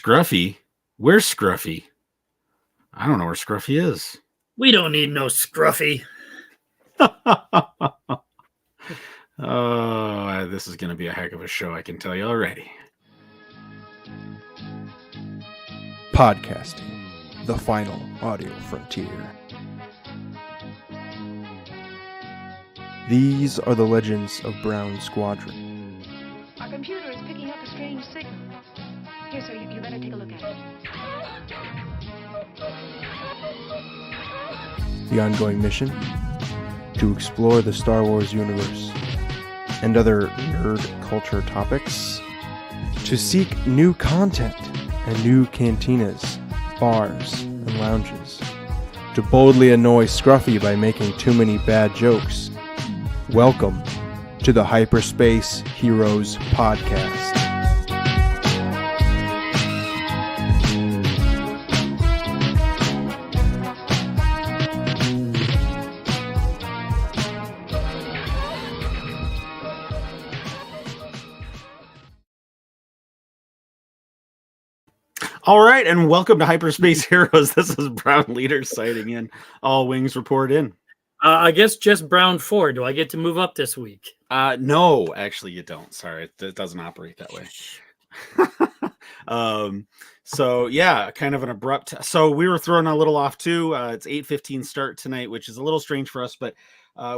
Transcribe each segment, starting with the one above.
Scruffy? Where's Scruffy? I don't know where Scruffy is. We don't need no Scruffy. Oh, this is going to be a heck of a show, I can tell you already. Podcasting, the final audio frontier. These are the legends of Brown Squadron. Our computer is picking up a strange signal. Here, sir, you better take a look at it. The ongoing mission? To explore the Star Wars universe and other nerd culture topics. To seek new content and new cantinas, bars, and lounges. To boldly annoy Scruffy by making too many bad jokes. Welcome to the Hyperspace Heroes Podcast. All right, and welcome to Hyperspace Heroes. This is Brown Leader sighting in. All wings report in. I guess just Brown 4. Do I get to move up this week? No, actually you don't. Sorry, it doesn't operate that way. So yeah, kind of an abrupt. So we were thrown a little off too. It's 8:15 start tonight, which is a little strange for us, but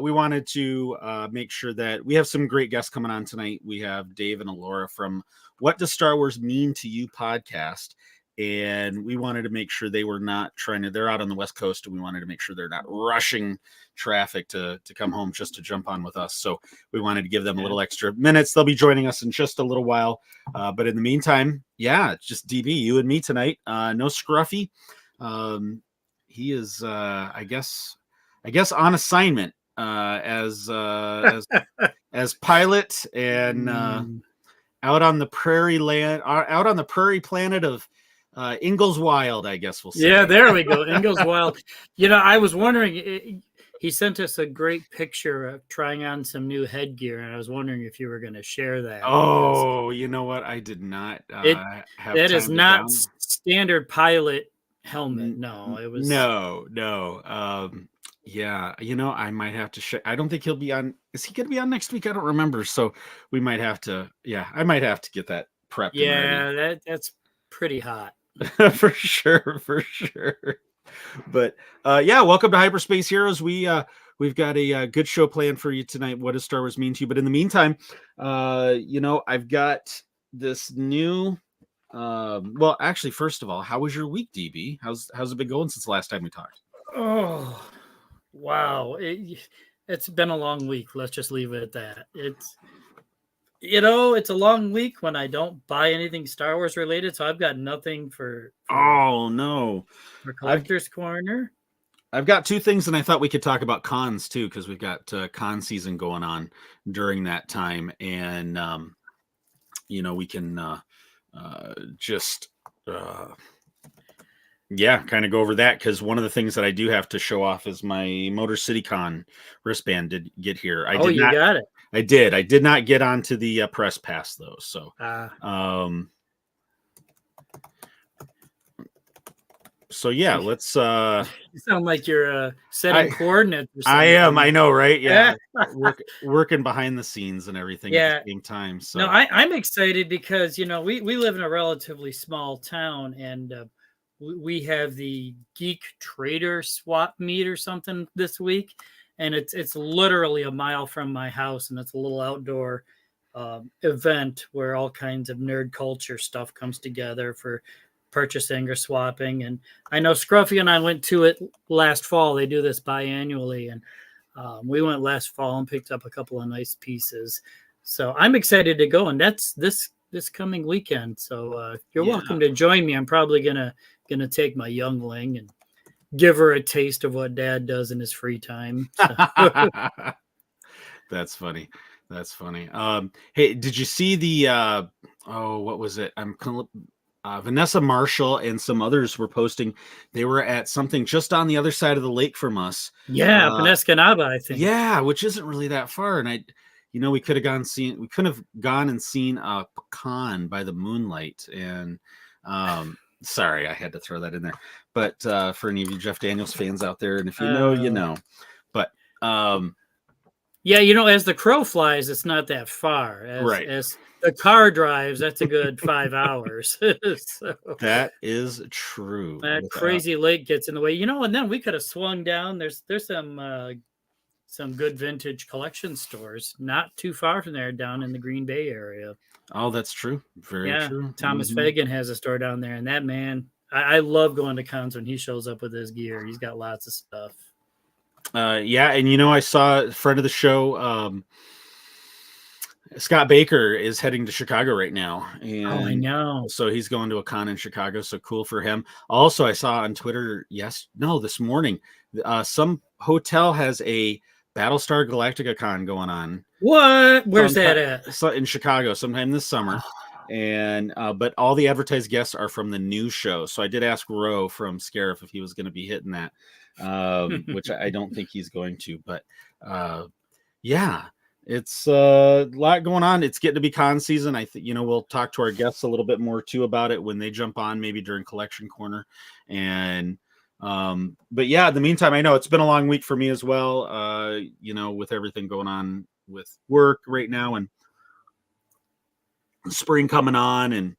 we wanted to make sure that we have some great guests coming on tonight. We have Dave and Elora from What Does Star Wars Mean to You podcast. And we wanted to make sure they were not they're out on the West Coast, and we wanted to make sure they're not rushing traffic to come home just to jump on with us. So we wanted to give them a little extra minutes. They'll be joining us in just a little while. But in the meantime, yeah, it's just DB, you and me tonight. No Scruffy. He is, I guess on assignment as pilot and out on the prairie planet of Ingalls Wild, I guess we'll say. Yeah, there we go. Ingalls Wild. You know, I was wondering, he sent us a great picture of trying on some new headgear, and I was wondering if you were going to share that. Oh, you know what? I did not have that is not standard pilot helmet. No, it was... No. Yeah, you know, I might have to I don't think he'll be on. Is he going to be on next week? I don't remember. So we might have to, I might have to get that prepped. Yeah, that's pretty hot. for sure. But yeah, welcome to Hyperspace Heroes. We've got a good show planned for you tonight. What does Star Wars mean to you? But in the meantime, I've got this new. Well, actually, first of all, how was your week, DB? How's it been going since the last time we talked? Oh, wow! It's been a long week. Let's just leave it at that. It's a long week when I don't buy anything Star Wars related, so I've got nothing for oh no, for Collector's Corner. I've got two things, and I thought we could talk about cons too, because we've got con season going on during that time, and we can just kind of go over that, because one of the things that I do have to show off is my Motor City Con wristband did get here. You got it. I did. I did not get onto the press pass though. So, let's. You sound like you're setting coordinates. Or I am. I know, right? Yeah, working behind the scenes and everything at the same time. So no, I'm excited because we live in a relatively small town, and we have the Geek Trader swap meet or something this week. And it's literally a mile from my house, and it's a little outdoor event where all kinds of nerd culture stuff comes together for purchasing or swapping. And I know Scruffy and I went to it last fall. They do this biannually, and we went last fall and picked up a couple of nice pieces. So I'm excited to go, and that's this coming weekend. So you're welcome to join me. I'm probably gonna take my youngling and give her a taste of what Dad does in his free time. That's funny. Hey, did you see the what was it? Vanessa Marshall and some others were posting. They were at something just on the other side of the lake from us. Yeah, Penescanaba, I think. Yeah, which isn't really that far. And we could have gone and seen a pecan by the moonlight. And Sorry, I had to throw that in there. But for any of you Jeff Daniels fans out there, and if you know, you know. But yeah, you know, as the crow flies, it's not that far. As the car drives, that's a good 5 hours. So, that is true. that crazy lake gets in the way, you know. And then we could have swung down. There's some good vintage collection stores not too far from there, down in the Green Bay area. Oh, that's true. Very true. Thomas Fagan has a store down there, and that man, I love going to cons when he shows up with his gear. He's got lots of stuff. Yeah, and you know, I saw a friend of the show, Scott Baker is heading to Chicago right now. And I know. So he's going to a con in Chicago. So cool for him. Also, I saw on Twitter this morning, some hotel has a Battlestar Galactica con going on. What? Where's that at? So in Chicago, sometime this summer. And but all the advertised guests are from the new show. So I did ask Roe from Scarif if he was going to be hitting that, which I don't think he's going to. But yeah, it's a lot going on. It's getting to be con season. I think, you know, we'll talk to our guests a little bit more too about it when they jump on, maybe during Collection Corner. And but yeah, in the meantime, I know it's been a long week for me as well. You know, with everything going on with work right now and spring coming on, and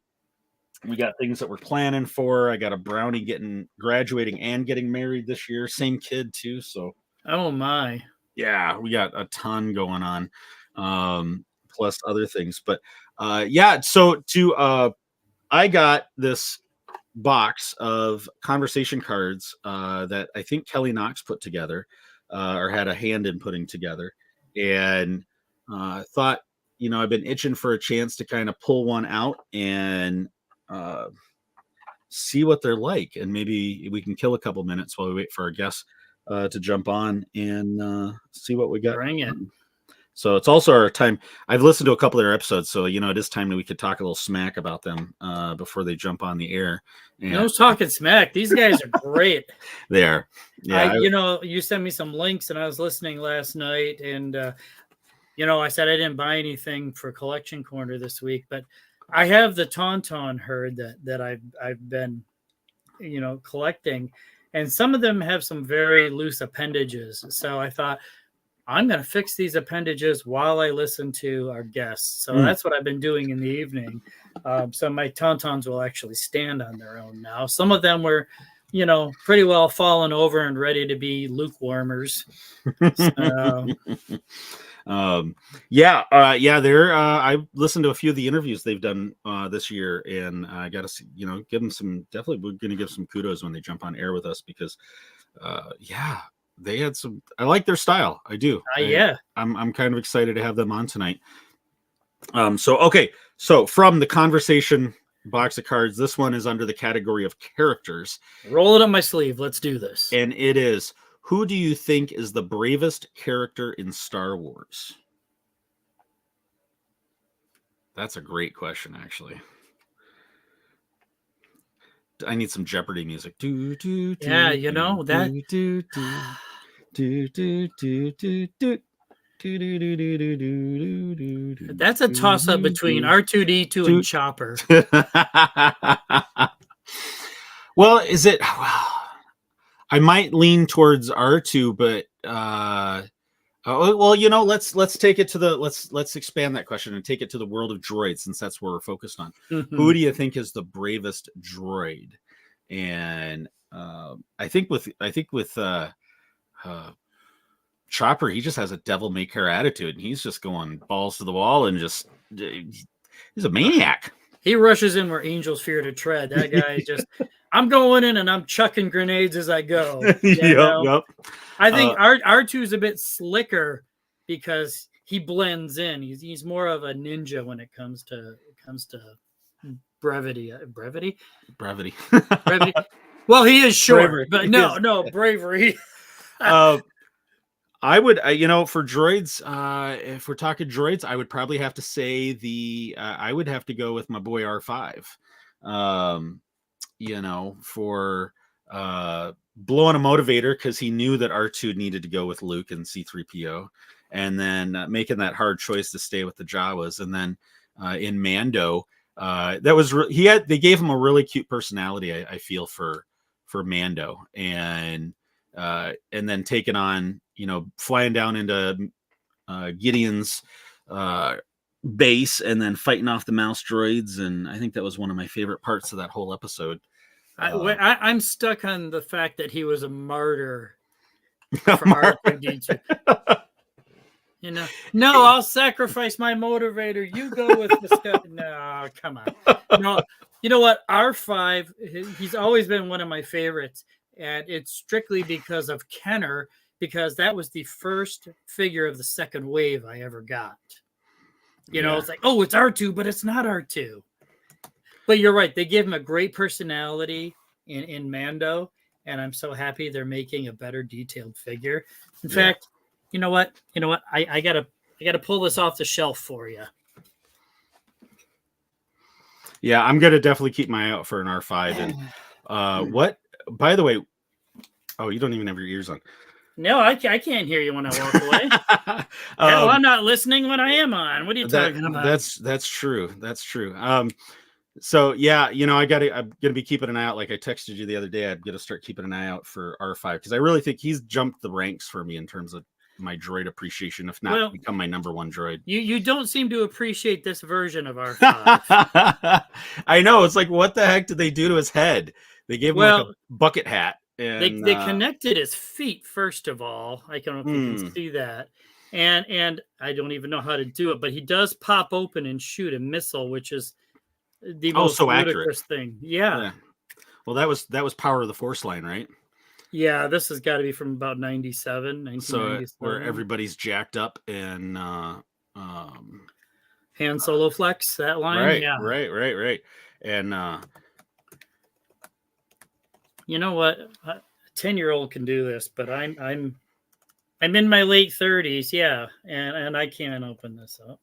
we got things that we're planning for. I got a brownie graduating and getting married this year. Same kid too. So, oh my, yeah, we got a ton going on, plus other things. But yeah, so I got this box of conversation cards that I think Kelly Knox put together, or had a hand in putting together, and thought, you know, I've been itching for a chance to kind of pull one out and see what they're like, and maybe we can kill a couple minutes while we wait for our guests to jump on and see what we got. Bring it. So it's also our time. I've listened to a couple of their episodes, so you know, it is time that we could talk a little smack about them before they jump on the air. And no talking smack. These guys are great. They are. Yeah, you know, you sent me some links, and I was listening last night, and you know, I said I didn't buy anything for Collection Corner this week, but I have the Tauntaun herd that I've been, you know, collecting, and some of them have some very loose appendages. So I thought, I'm going to fix these appendages while I listen to our guests. So that's what I've been doing in the evening. So my Tauntauns will actually stand on their own now. Some of them were, you know, pretty well fallen over and ready to be lukewarmers. I listened to a few of the interviews they've done this year, and I got to, you know, give them some, definitely we're going to give some kudos when they jump on air with us, because they had some, I like their style. I do. I'm kind of excited to have them on tonight. So from the conversation box of cards, this one is under the category of characters. Roll it up my sleeve. Let's do this. And it is, who do you think is the bravest character in Star Wars? That's a great question, actually. I need some Jeopardy music. Yeah, you know that. That's a toss-up between R2-D2 and Chopper. Well, is it? I might lean towards R2, but well, you know, let's take it to the let's expand that question and take it to the world of droids, since that's where we're focused on. Who do you think is the bravest droid? And I think with Chopper, he just has a devil may care attitude, and he's just going balls to the wall and just he's a maniac. He rushes in where angels fear to tread. That guy just, I'm going in and I'm chucking grenades as I go. Yep. I think R2 is a bit slicker because he blends in. He's more of a ninja when it comes to brevity. Brevity. Well, he is short, bravery. But no bravery. I would, you know, for droids, if we're talking droids, I would probably have to say I would have to go with my boy R5. You know, for blowing a motivator, because he knew that R2 needed to go with Luke and C-3PO, and then making that hard choice to stay with the Jawas. And then in Mando, they gave him a really cute personality. I feel for Mando, and then taking on, flying down into Gideon's base and then fighting off the mouse droids, and I think that was one of my favorite parts of that whole episode. I'm stuck on the fact that he was a martyr for R2D2. No, I'll sacrifice my motivator. You go with the stuff. No, come on. No, you know what? R5, he's always been one of my favorites, and it's strictly because of Kenner, because that was the first figure of the second wave I ever got. It's like, oh, it's R2, but it's not R2. But you're right. They give him a great personality in Mando, and I'm so happy they're making a better detailed figure. In fact, you know what? I gotta pull this off the shelf for you. Yeah, I'm gonna definitely keep my eye out for an R5. And what? By the way, oh, you don't even have your ears on. No, I can't hear you when I walk away. Hell, I'm not listening when I am on. What are you talking about? That's true. That's true. So yeah, I'm gonna be keeping an eye out. Like I texted you the other day, I'm gonna start keeping an eye out for R5 because I really think he's jumped the ranks for me in terms of my droid appreciation, if not become my number one droid. You don't seem to appreciate this version of R5. I know. It's like, what the heck did they do to his head? They gave him like a bucket hat. And they connected his feet, first of all. I don't know if you can see that. And I don't even know how to do it, but he does pop open and shoot a missile, which is the most ludicrous thing. Yeah. Well, that was Power of the Force line, right? Yeah, this has got to be from about 1997. So where everybody's jacked up and Han Solo flex, that line. Right, yeah. Right. And you know what? A 10-year-old can do this, but I'm in my late 30s, and I can't open this up.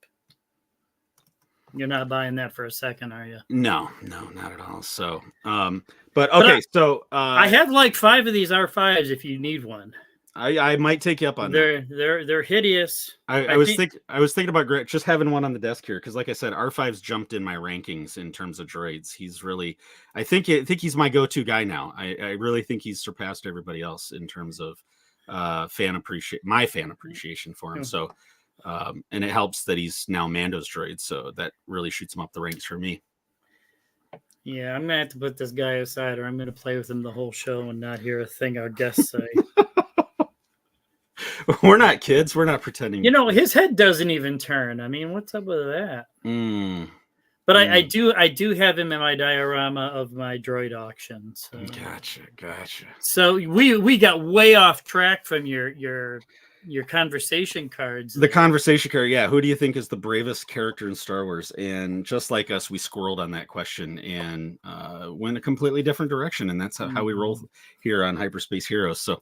You're not buying that for a second, are you? No, not at all. So, but okay, so I have like 5 of these R5s if you need one. I might take you up on that. They're hideous. I was thinking about just having one on the desk here because, like I said, R5's jumped in my rankings in terms of droids. He's really, I think he's my go-to guy now. I really think he's surpassed everybody else in terms of my fan appreciation for him. So. And it helps that he's now Mando's droid, so that really shoots him up the ranks for me. Yeah, I'm gonna have to put this guy aside, or I'm gonna play with him the whole show and not hear a thing our guests say. We're not kids. We're not pretending. His head doesn't even turn. I mean, what's up with that? But I do have him in my diorama of my droid auction. So. Gotcha. So we got way off track from your conversation cards. The conversation card, yeah. Who do you think is the bravest character in Star Wars? And just like us, we squirreled on that question and went a completely different direction. And that's how we roll here on Hyperspace Heroes. So,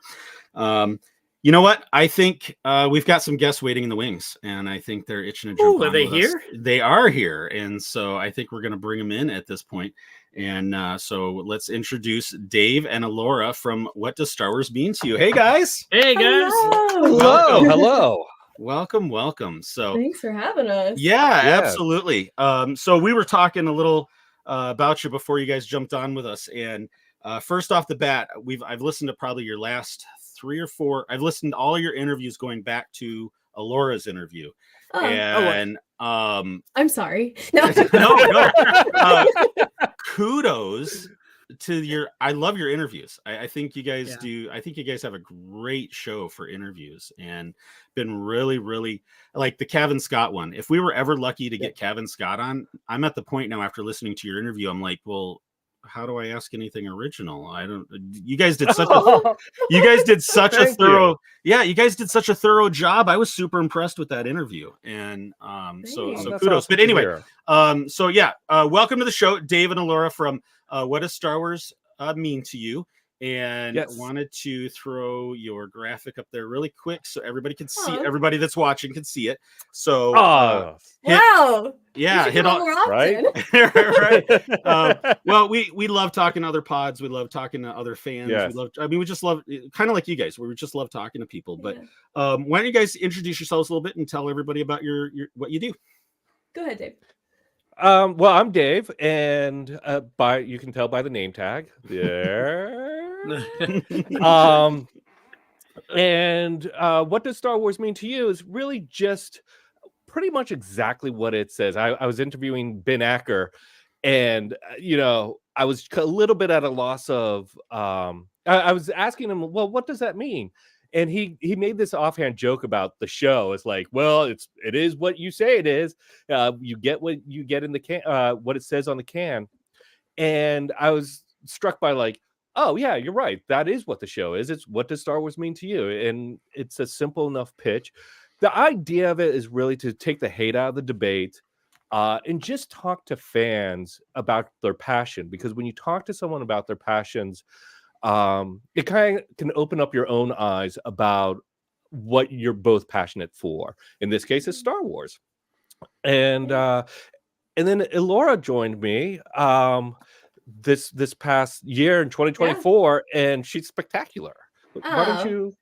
you know what? I think we've got some guests waiting in the wings, and I think they're itching to jump on. Are they here? Us. They are here, and so I think we're going to bring them in at this point. And so let's introduce Dave and Elora from What Does Star Wars Mean to You? Hey, guys. Hey, guys. Hello. Welcome. So thanks for having us. Yeah, absolutely. So we were talking a little about you before you guys jumped on with us. And first off the bat, I've listened to probably your last 3 or 4. I've listened to all your interviews going back to Elora's interview. I'm sorry. No. Kudos to I love your interviews. I think you guys do. I think you guys have a great show for interviews and been really, really like the Kevin Scott one. If we were ever lucky to get Kevin Scott on, I'm at the point now after listening to your interview, I'm like, well, how do I ask anything original? You guys did such a thorough job. I was super impressed with that interview. And so kudos. But anyway, welcome to the show, Dave and Elora from What Does Star Wars Mean to You? And wanted to throw your graphic up there really quick so everybody can see it. Everybody that's watching can see it. So wow. Hit all right. Right. Well, we love talking to other pods. We love talking to other fans. Yes. We just love kind of like you guys. We just love talking to people. But why don't you guys introduce yourselves a little bit and tell everybody about your what you do? Go ahead, Dave. Well, I'm Dave, and you can tell by the name tag there. And what does Star Wars mean to you is really just pretty much exactly what it says. I was interviewing Ben Acker, and I was a little bit at a loss of. I was asking him, well, what does that mean? And he made this offhand joke about the show. It's like, well, it is what you say it is. You get what you get in the can, what it says on the can. And I was struck by like, oh yeah, you're right. That is what the show is. It's what does Star Wars mean to you? And it's a simple enough pitch. The idea of it is really to take the hate out of the debate and just talk to fans about their passion. Because when you talk to someone about their passions, it kind of can open up your own eyes about what you're both passionate for. In this case, it's Star Wars. And then Elora joined me this past year in 2024, and she's spectacular. Why don't you?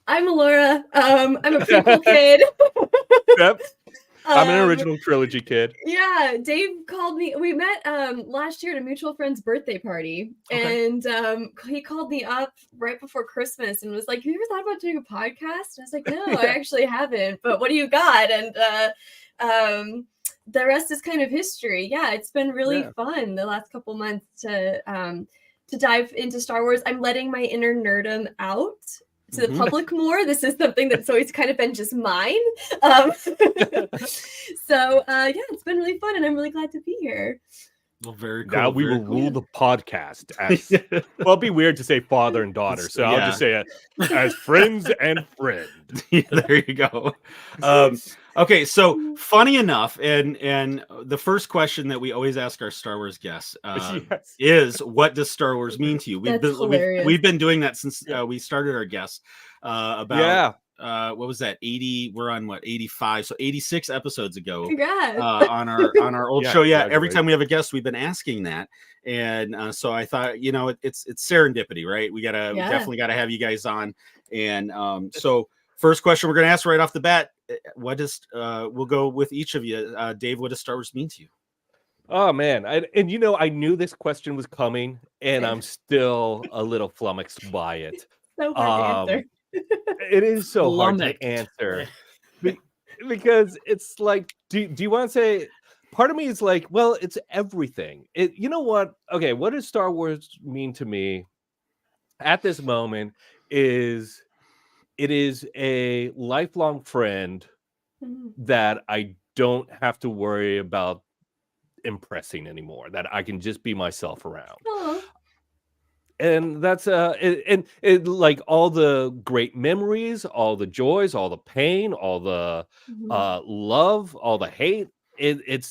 I'm Elora. I'm a prequel kid. Yep. I'm an original trilogy kid. Yeah, Dave called me. We met last year at a mutual friend's birthday party, and he called me up right before Christmas and was like, "Have you ever thought about doing a podcast?" And I was like, "No, I actually haven't. But what do you got?" And the rest is kind of history. Yeah, it's been really fun the last couple months to dive into Star Wars. I'm letting my inner nerdum out to the public more. This is something that's always kind of been just mine. So yeah, it's been really fun, and I'm really glad to be here. Well, very cool. Now we will rule the podcast as well. It'd be weird to say father and daughter, so I'll just say it as friends and friend. There you go. Okay, so funny enough, and the first question that we always ask our Star Wars guests is, "What does Star Wars mean to you?" We've been doing that since we started our guests. About what was that? 80. We're on what, 85? So 86 episodes ago. Congrats. On our old show. Yeah, every time we have a guest, we've been asking that, and so I thought, it's serendipity, right? We definitely gotta have you guys on, and so. First question we're going to ask right off the bat: what does we'll go with each of you, Dave? What does Star Wars mean to you? Oh man, I knew this question was coming, and I'm still a little flummoxed by it. So hard to answer. It is so hard to answer because it's like, do you want to say? Part of me is like, well, it's everything. You know what? Okay, what does Star Wars mean to me at this moment? It is a lifelong friend that I don't have to worry about impressing anymore, that I can just be myself around. Aww. And that's it like all the great memories, all the joys, all the pain, all the love, all the hate. It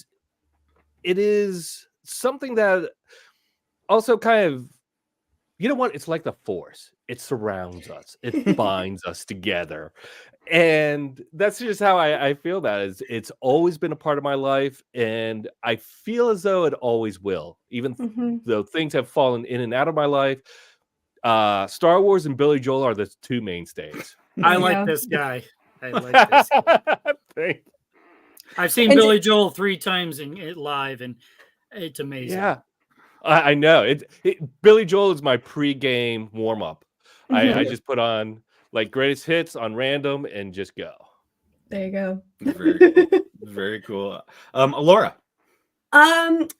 is something that also kind of, you know what? It's like the Force. It surrounds us. It binds us together. And that's just how I feel that is. It's always been a part of my life. And I feel as though it always will. Even though things have fallen in and out of my life. Star Wars and Billy Joel are the two mainstays. I like this guy. I've seen Billy Joel 3 times live, and it's amazing. Yeah. I know. Billy Joel is my pre-game warm-up. I just put on like greatest hits on random and just go. There you go. Very cool. Very cool. Elora.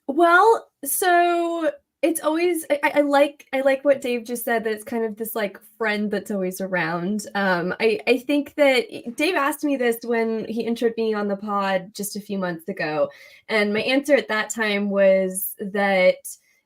Well, so it's always I like what Dave just said, that it's kind of this like friend that's always around. I think that Dave asked me this when he introed me on the pod just a few months ago, and my answer at that time was that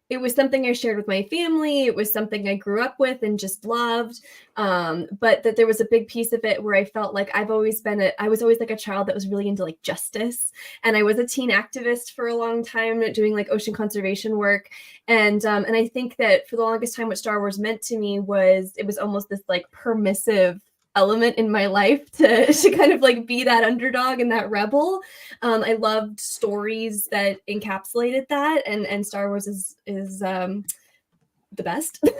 it was something I shared with my family. It was something I grew up with and just loved. But that there was a big piece of it where I felt like I was always like a child that was really into like justice. And I was a teen activist for a long time doing like ocean conservation work. And I think that for the longest time, what Star Wars meant to me was, it was almost this like permissive element in my life to kind of like be that underdog and that rebel. I loved stories that encapsulated that, and Star Wars is the best. But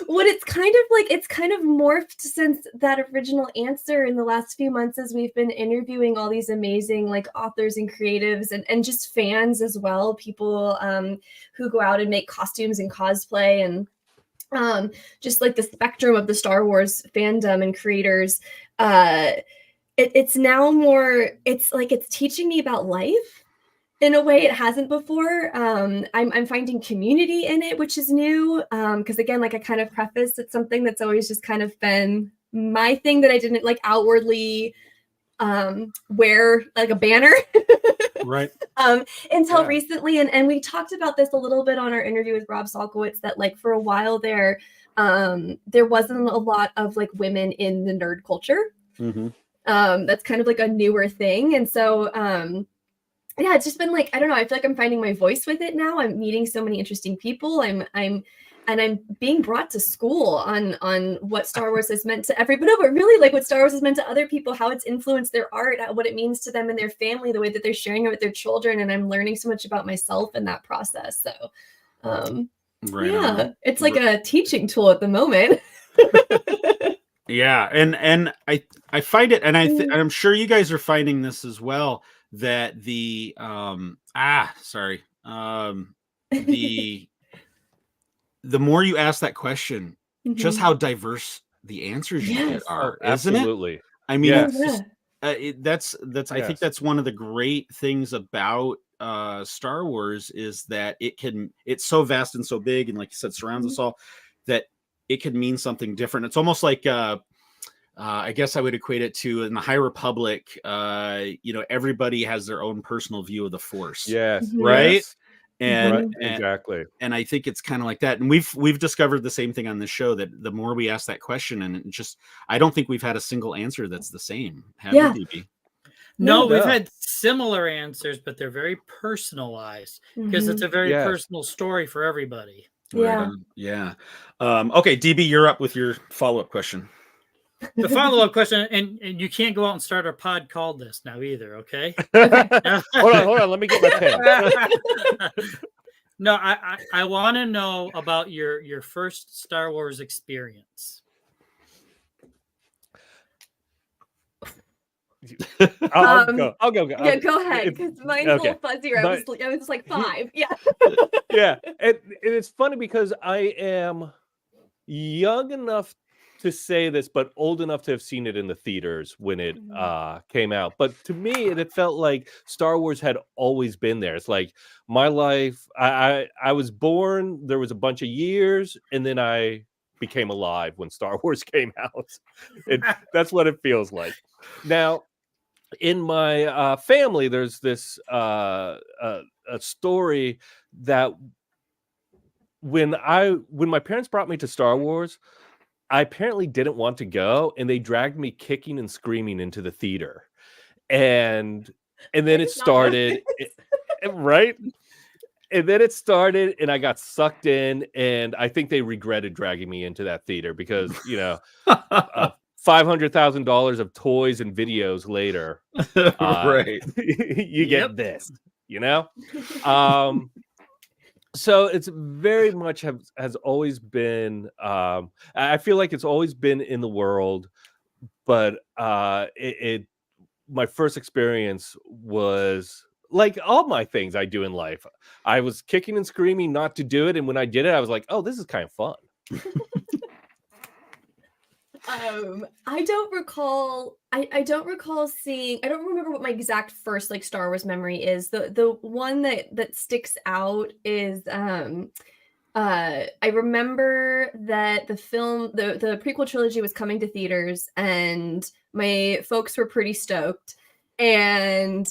what it's kind of like, it's kind of morphed since that original answer in the last few months, as we've been interviewing all these amazing like authors and creatives and just fans as well, people who go out and make costumes and cosplay, and just like the spectrum of the Star Wars fandom and creators. It's now more, it's like it's teaching me about life in a way it hasn't before. I'm finding community in it, which is new. Because again, like I kind of prefaced, it's something that's always just kind of been my thing that I didn't like outwardly wear like a banner. Right. Until recently. And we talked about this a little bit on our interview with Rob Salkowitz, that like for a while there wasn't a lot of like women in the nerd culture. Mm-hmm. That's kind of like a newer thing. And so yeah, it's just been like, I don't know, I feel like I'm finding my voice with it now. I'm meeting so many interesting people. I'm being brought to school on what Star Wars has meant to everybody, but really like what Star Wars has meant to other people, how it's influenced their art, what it means to them and their family, the way that they're sharing it with their children. And I'm learning so much about myself in that process. So Right yeah, on. it's like a teaching tool at the moment. Yeah, and I find it, and I'm sure you guys are finding this as well, that the the more you ask that question, just how diverse the answers you get are, isn't it? Absolutely. I mean, Yes. it's just, that's I think that's one of the great things about Star Wars, is that it's so vast and so big, and like you said, surrounds us all, that it can mean something different. It's almost like I guess I would equate it to, in the High Republic, everybody has their own personal view of the Force. Yes. Right. Yes. And exactly. And I think it's kind of like that. And we've discovered the same thing on this show, that the more we ask that question, and I don't think we've had a single answer that's the same. Have you, DB? No, we've had similar answers, but they're very personalized, because it's a very personal story for everybody. Yeah. Yeah. Okay, DB, you're up with your follow-up question. The follow-up question, and you can't go out and start a pod called this now either, okay? hold on, let me get my pen. No, I want to know about your first Star Wars experience. I'll go. Yeah, go ahead, because mine's a little fuzzier. I was like 5. Yeah. Yeah, and it's funny because I am young enough to say this, but old enough to have seen it in the theaters when it came out. But to me, it felt like Star Wars had always been there. It's like my life. I was born. There was a bunch of years, and then I became alive when Star Wars came out. That's what it feels like. Now, in my family, there's this a story that when my parents brought me to Star Wars, I apparently didn't want to go, and they dragged me kicking and screaming into the theater, and then it started, right? And then it started, and I got sucked in, and I think they regretted dragging me into that theater, because $500,000 of toys and videos later, right? You get this, So it's very much has always been. I feel like it's always been in the world, but my first experience was like all my things I do in life. I was kicking and screaming not to do it, and when I did it, I was like, "Oh, this is kind of fun." I don't recall. I don't recall seeing. I don't remember what my exact first like Star Wars memory is. The one that sticks out is I remember that the film, the prequel trilogy was coming to theaters, and my folks were pretty stoked, and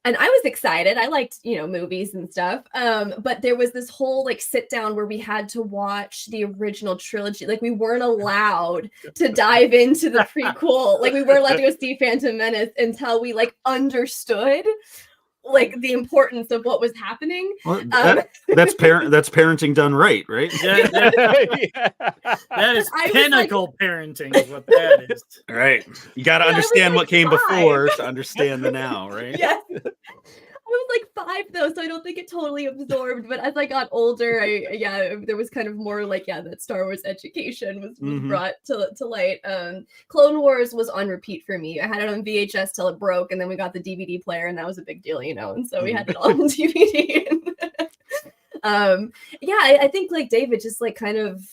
I was excited. I liked, movies and stuff. But there was this whole like sit down where we had to watch the original trilogy. Like we weren't allowed to dive into the prequel. Like we weren't allowed to go see Phantom Menace until we like understood like the importance of what was happening. Well, that's parenting done right? That is pinnacle parenting is what that is. Right. You got to understand what came before to understand the now, right? Yes. I was like 5 though, so I don't think it totally absorbed. But as I got older, there was kind of more like that Star Wars education was brought to light. Clone Wars was on repeat for me. I had it on VHS till it broke, and then we got the DVD player, and that was a big deal, and so we had it all on DVD. I think like David, just like kind of,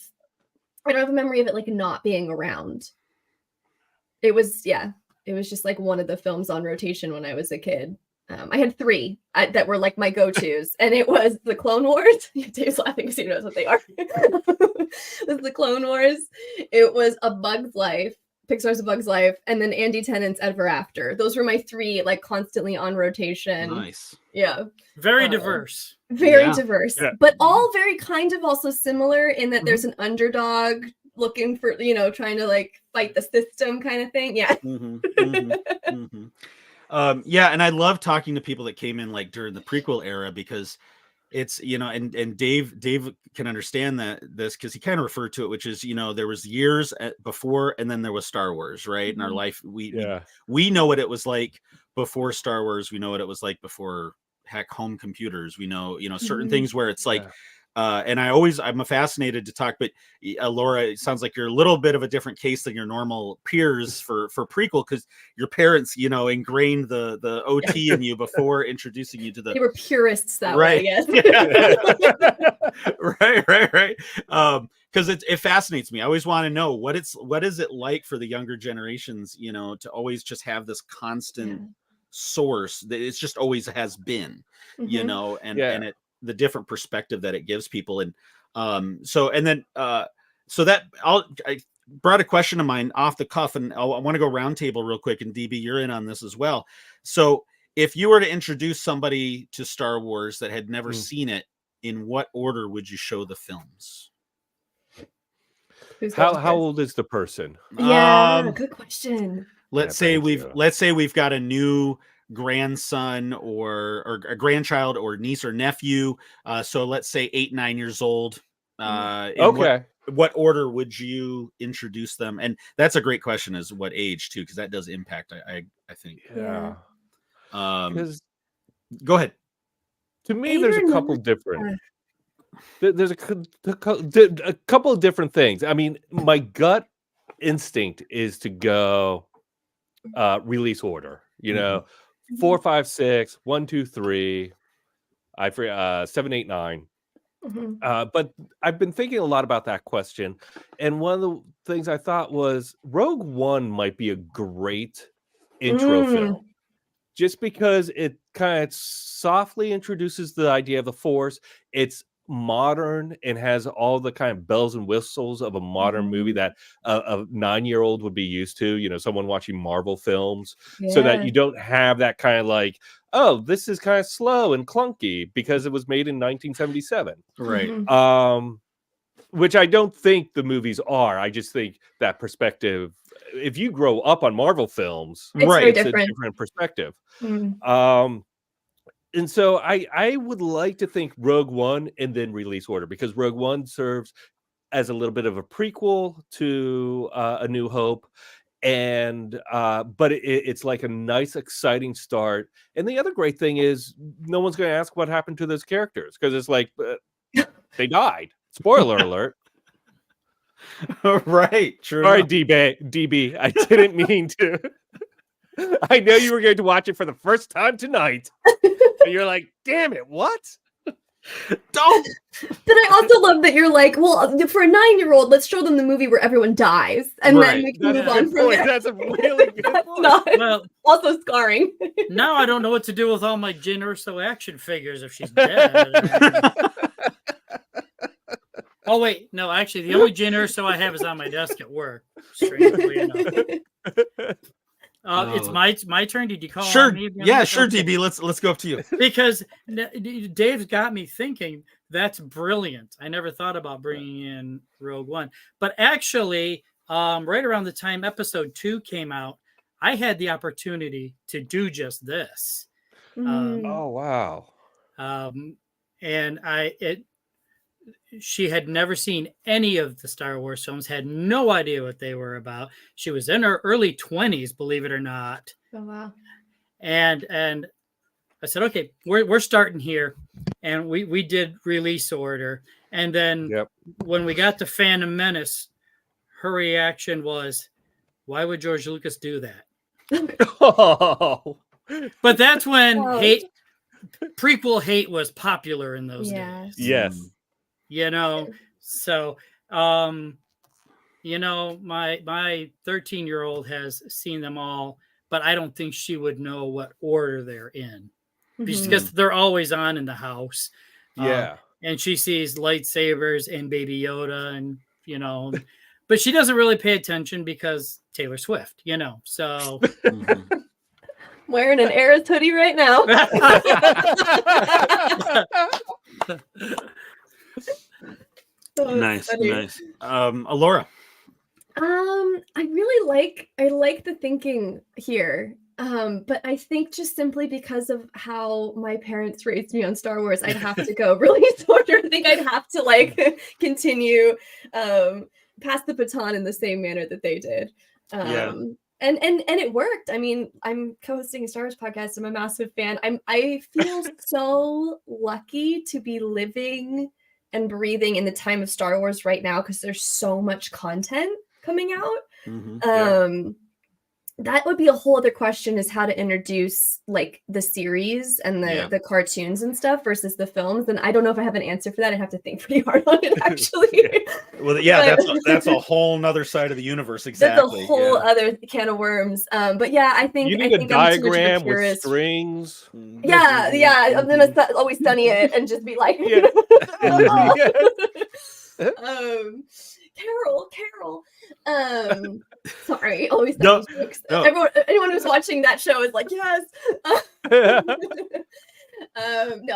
I don't have a memory of it like not being around. It was just like one of the films on rotation when I was a kid. I had 3 that were like my go-tos, and it was the Clone Wars. Dave's laughing because he knows what they are. It was the Clone Wars. It was A Bug's Life, Pixar's A Bug's Life, and then Andy Tennant's Ever After. Those were my 3 like constantly on rotation. Nice. Yeah. Very diverse. Very diverse, Yeah. but all very kind of also similar in that there's an underdog looking for, trying to like fight the system kind of thing. Yeah. And I love talking to people that came in like during the prequel era, because it's, and Dave can understand this because he kind of referred to it, which is, there was years before, and then there was Star Wars, right? In our life, we know what it was like before Star Wars. We know what it was like before home computers. We know, certain things where it's like, and I'm fascinated to talk, but Elora, it sounds like you're a little bit of a different case than your normal peers for prequel, because your parents, ingrained the OT in you before introducing you to the. They were purists that right. way, yes. Right. Because it fascinates me. I always want to know what is it like for the younger generations, to always just have this constant source that it's just always has been, and the different perspective that it gives people. And so that I brought a question of mine off the cuff, and I want to go roundtable real quick, and DB, you're in on this as well. So if you were to introduce somebody to Star Wars that had never seen it, in what order would you show the films? How old is the person? Yeah, good question. Let's say we've got a new grandson or a grandchild or niece or nephew. So let's say 8-9 years old. Okay. What order would you introduce them? And that's a great question, is what age too, because that does impact. I think. Yeah. Because go ahead. To me, there's a couple different. There's a couple of different things. I mean, my gut instinct is to go release order. 4, 5, 6, 1, 2, 3. I forget 7, 8, 9. But I've been thinking a lot about that question, and one of the things I thought was Rogue One might be a great intro film, just because it kind of softly introduces the idea of the Force. It's modern and has all the kind of bells and whistles of a modern movie that a 9-year-old would be used to, someone watching Marvel films, so that you don't have that kind of like, oh, this is kind of slow and clunky because it was made in 1977. Right. Which I don't think the movies are. I just think that perspective, if you grow up on Marvel films, it's a different perspective. And so I would like to think Rogue One and then release order, because Rogue One serves as a little bit of a prequel to A New Hope. And but it's like a nice, exciting start. And the other great thing is no one's going to ask what happened to those characters, because it's like they died. Spoiler alert. Right. True. Sorry, DB. I didn't mean to. I know you were going to watch it for the first time tonight. And you're like, damn it, what? Don't. But I also love that you're like, well, for a 9-year-old, let's show them the movie where everyone dies, and then we can move on from there. That's a really good point. Not also scarring. Now I don't know what to do with all my Jyn Erso action figures if she's dead. Oh wait, no, actually, the only Jyn Erso I have is on my desk at work. Strangely enough. It's my turn. Did you call? Sure. On me again? Yeah, sure, DB. Let's go up to you. Because Dave's got me thinking. That's brilliant. I never thought about bringing in Rogue One, but actually, right around the time Episode 2 came out, I had the opportunity to do just this. Oh wow! And she had never seen any of the Star Wars films, had no idea what they were about. She was in her early 20s, believe it or not. Oh wow! And I said, okay, we're starting here, and we did release order, and then Yep. when we got to Phantom Menace, her reaction was, "Why would George Lucas do that?" Oh. But that's when Wow. prequel hate was popular in those Yeah. days. Yes. You know, so you know, my 13-year-old has seen them all, but I don't think she would know what order they're in because they're always on in the house. Yeah. And she sees lightsabers and Baby Yoda, and you know, but she doesn't really pay attention because Taylor Swift, you know. So Wearing an Eris hoodie right now. Oh, Nice, funny. nice. Elora. I really like the thinking here. But I think just simply because of how my parents raised me on Star Wars, I'd have to go release order. I think I'd have to like continue pass the baton in the same manner that they did. And it worked. I mean, I'm co-hosting a Star Wars podcast. I'm a massive fan. I feel so lucky to be living and breathing in the time of Star Wars right now because there's so much content coming out. That would be a whole other question, is how to introduce like the series and the cartoons and stuff versus the films. And I don't know if I have an answer for that. I have to think pretty hard on it, actually. Well, yeah, that's a whole nother side of the universe. Exactly. That's a whole other can of worms. But yeah, I think you need a I'm diagram too much of a with purist. strings. Yeah. I'm gonna always study it and just be like, Carol. Sorry, always those jokes. Anyone who's watching that show is like, yes. No,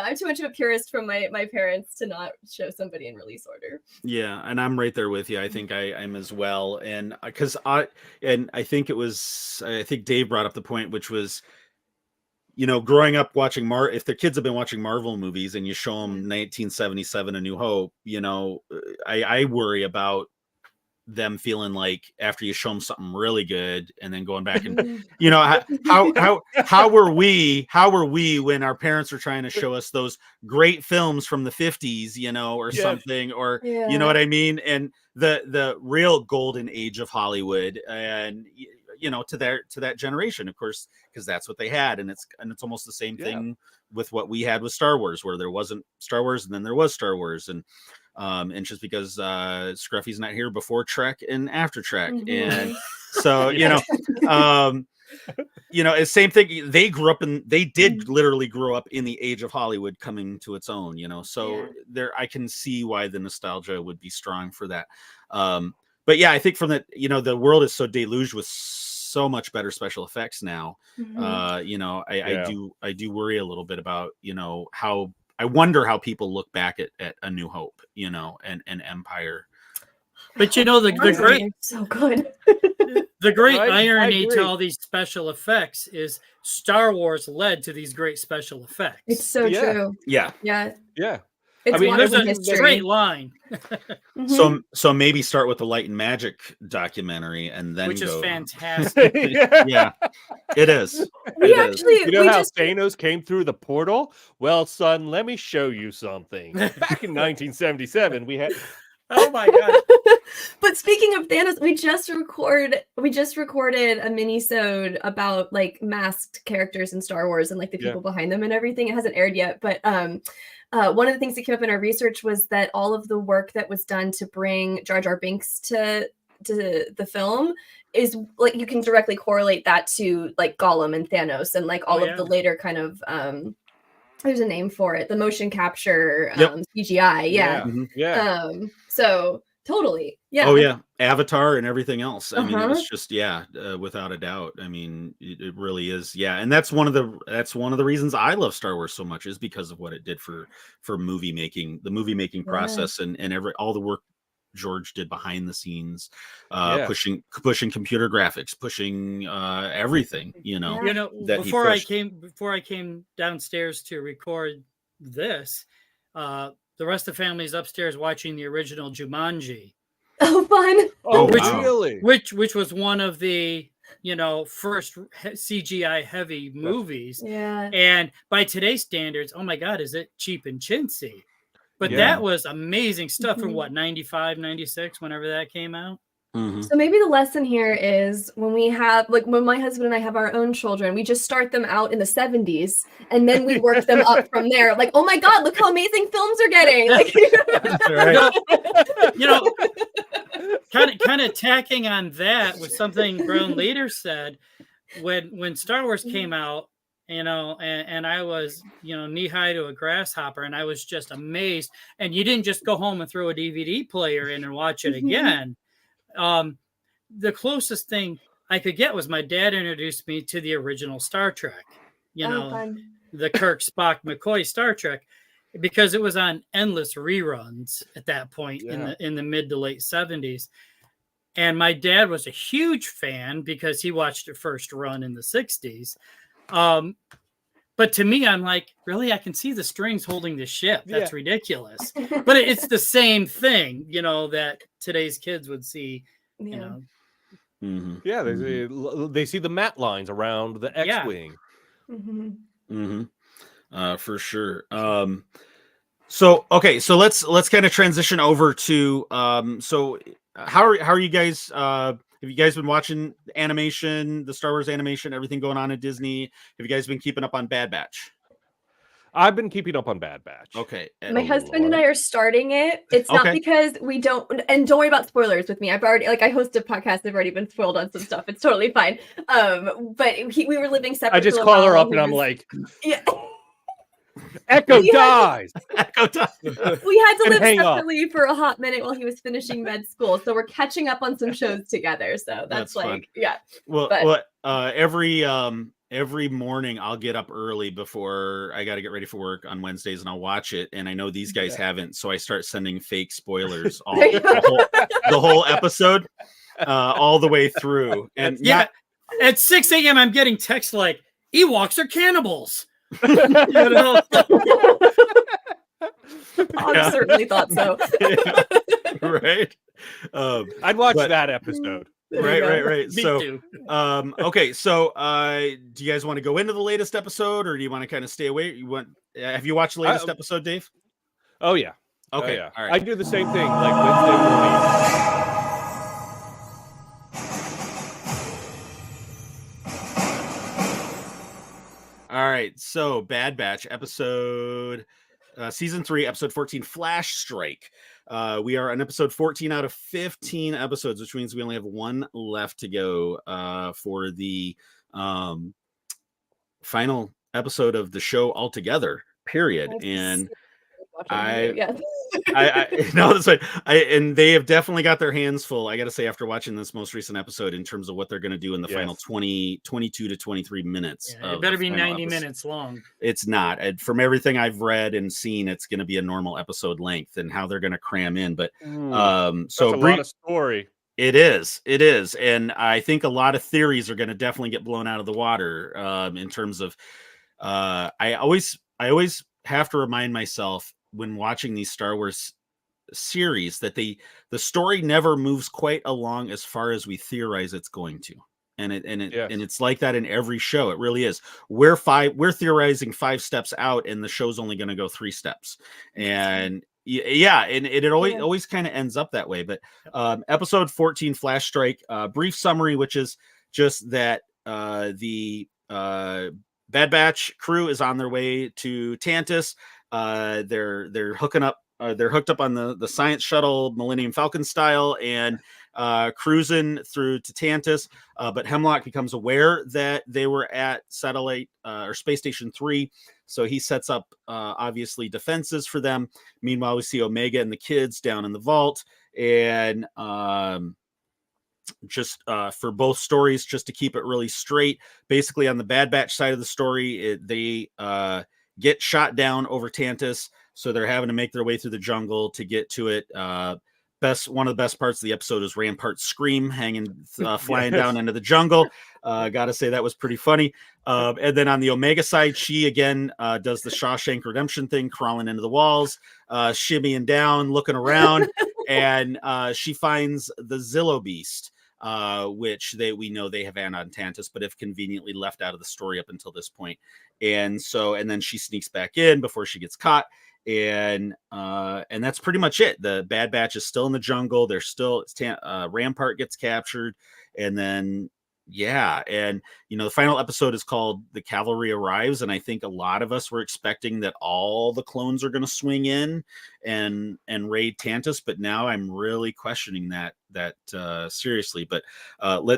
I'm too much of a purist from my parents to not show somebody in release order. Yeah, and I'm right there with you. I think I'm as well, and because I think Dave brought up the point, which was, you know, growing up watching if the kids have been watching Marvel movies and you show them 1977 A New Hope, you know, I worry about them feeling like after you show them something really good and then going back and, you know, how were we when our parents were trying to show us those great films from the 50s, you know, or something, or you know what I mean, and the real golden age of Hollywood, and you know, to that generation, of course, because that's what they had, and it's almost the same thing with what we had with Star Wars, where there wasn't Star Wars and then there was Star Wars, and just because Scruffy's not here before Trek and after Trek, and so you know, it's same thing. They did literally grow up in the age of Hollywood coming to its own, you know. So I can see why the nostalgia would be strong for that. But yeah, I think from that, you know, the world is so deluged with so much better special effects now. You know, I do worry a little bit about, you know, how I wonder how people look back at A New Hope, you know, and Empire. But you know, the great so good. The great irony to all these special effects is Star Wars led to these great special effects. It's so true. Yeah. It's, I mean, there's a straight line. So maybe start with the Light and Magic documentary, and then which is go. fantastic. Yeah, it is. You know how Thanos came through the portal? Well, son, let me show you something. Back in 1977, we had. Oh my god! But speaking of Thanos, we just recorded a mini-sode about like masked characters in Star Wars and like the people behind them and everything. It hasn't aired yet, but one of the things that came up in our research was that all of the work that was done to bring Jar Jar Binks to the film is like, you can directly correlate that to like Gollum and Thanos and like all of the later kind of there's a name for it, the motion capture CGI. So totally. Avatar and everything else. I mean, it was just without a doubt. I mean, it really is. And that's one of the reasons I love Star Wars so much, is because of what it did for movie making, the movie making process, and all the work George did behind the scenes, pushing computer graphics, pushing everything, you know. Before I came downstairs to record this, the rest of the family's upstairs watching the original Jumanji. Oh, fun! Oh, really? Which was one of the first CGI heavy movies. Yeah. And by today's standards, oh my God, is it cheap and chintzy? But Yeah. that was amazing stuff from Mhm. what, 95, 96, whenever that came out. Mhm. So maybe the lesson here is when we have, like, when my husband and I have our own children, we just start them out in the 70s and then we work them up from there. Like, oh my God, look how amazing films are getting. Like, Right. Kind of tacking on that with something Brown later said when Star Wars came out, and I was, knee high to a grasshopper, and I was just amazed. And you didn't just go home and throw a DVD player in and watch it again. The closest thing I could get was my dad introduced me to the original Star Trek, fun. the Kirk, Spock, McCoy Star Trek, because it was on endless reruns at that point in the mid to late 70s. And my dad was a huge fan because he watched it first run in the 60s. But to me, I'm like, really? I can see the strings holding the ship. That's ridiculous. But it's the same thing, that today's kids would see, Mm-hmm. Yeah, they see the mat lines around the X-wing. For sure. So let's kind of transition over to so how are you guys? Have you guys been watching animation, the Star Wars animation, everything going on at Disney? Have you guys been keeping up on Bad Batch? I've been keeping up on Bad Batch. Okay. My husband and I are starting it. It's not because we don't, and don't worry about spoilers with me. I've already, I host a podcast. I've already been spoiled on some stuff. It's totally fine. But we were living separate. I just call her up and I'm like, Echo dies. Echo dies. We had to live separately for a hot minute while he was finishing med school. So we're catching up on some shows together. So that's like, fun. Every morning I'll get up early before I got to get ready for work on Wednesdays, and I'll watch it. And I know these guys haven't, so I start sending fake spoilers the whole episode, all the way through. And at 6 a.m. I'm getting texts like, Ewoks are cannibals. I certainly thought so. Right. I'd watch that episode. Right. Me So, too. Okay. So, do you guys want to go into the latest episode, or do you want to kind of stay away? Have you watched the latest episode, Dave? Oh yeah. Okay. Oh, yeah. All right. I do the same thing. Like Wednesday morning. All right. So, Bad Batch season 3, episode 14, Flash Strike. We are on episode 14 out of 15 episodes, which means we only have one left to go for the final episode of the show altogether, period. And I know that's right. And they have definitely got their hands full, I gotta say, after watching this most recent episode, in terms of what they're going to do in the final 22 to 23 minutes. It better be 90 minutes long. It's not. From everything I've read and seen, it's going to be a normal episode length, and how they're going to cram in. But so a lot of story. It is, and I think a lot of theories are going to definitely get blown out of the water. In terms of, I always have to remind myself when watching these Star Wars series that the story never moves quite along as far as we theorize it's going to. And it's like that in every show. It really is. We're theorizing 5 steps out, and the show's only going to go 3 steps. And it always kind of ends up that way. But episode 14, Flash Strike, brief summary, which is just that the Bad Batch crew is on their way to Tantus. They're hooking up. They're hooked up on the science shuttle, Millennium Falcon style, and cruising through to Tantus. But Hemlock becomes aware that they were at satellite or space station 3. So he sets up obviously defenses for them. Meanwhile, we see Omega and the kids down in the vault. And just for both stories, just to keep it really straight, basically on the Bad Batch side of the story, they get shot down over Tantus. So they're having to make their way through the jungle to get to it. One of the best parts of the episode is Rampart's scream flying down into the jungle. Gotta say that was pretty funny. And then on the Omega side, she again does the Shawshank Redemption thing, crawling into the walls, shimmying down, looking around, and she finds the Zillo Beast. which we know they have had on Tantus, but have conveniently left out of the story up until this point. And then she sneaks back in before she gets caught. And that's pretty much it. The Bad Batch is still in the jungle. They're still Rampart gets captured, and then and the final episode is called The Cavalry Arrives, and I think a lot of us were expecting that all the clones are going to swing in and raid Tantus, but now I'm really questioning that seriously. But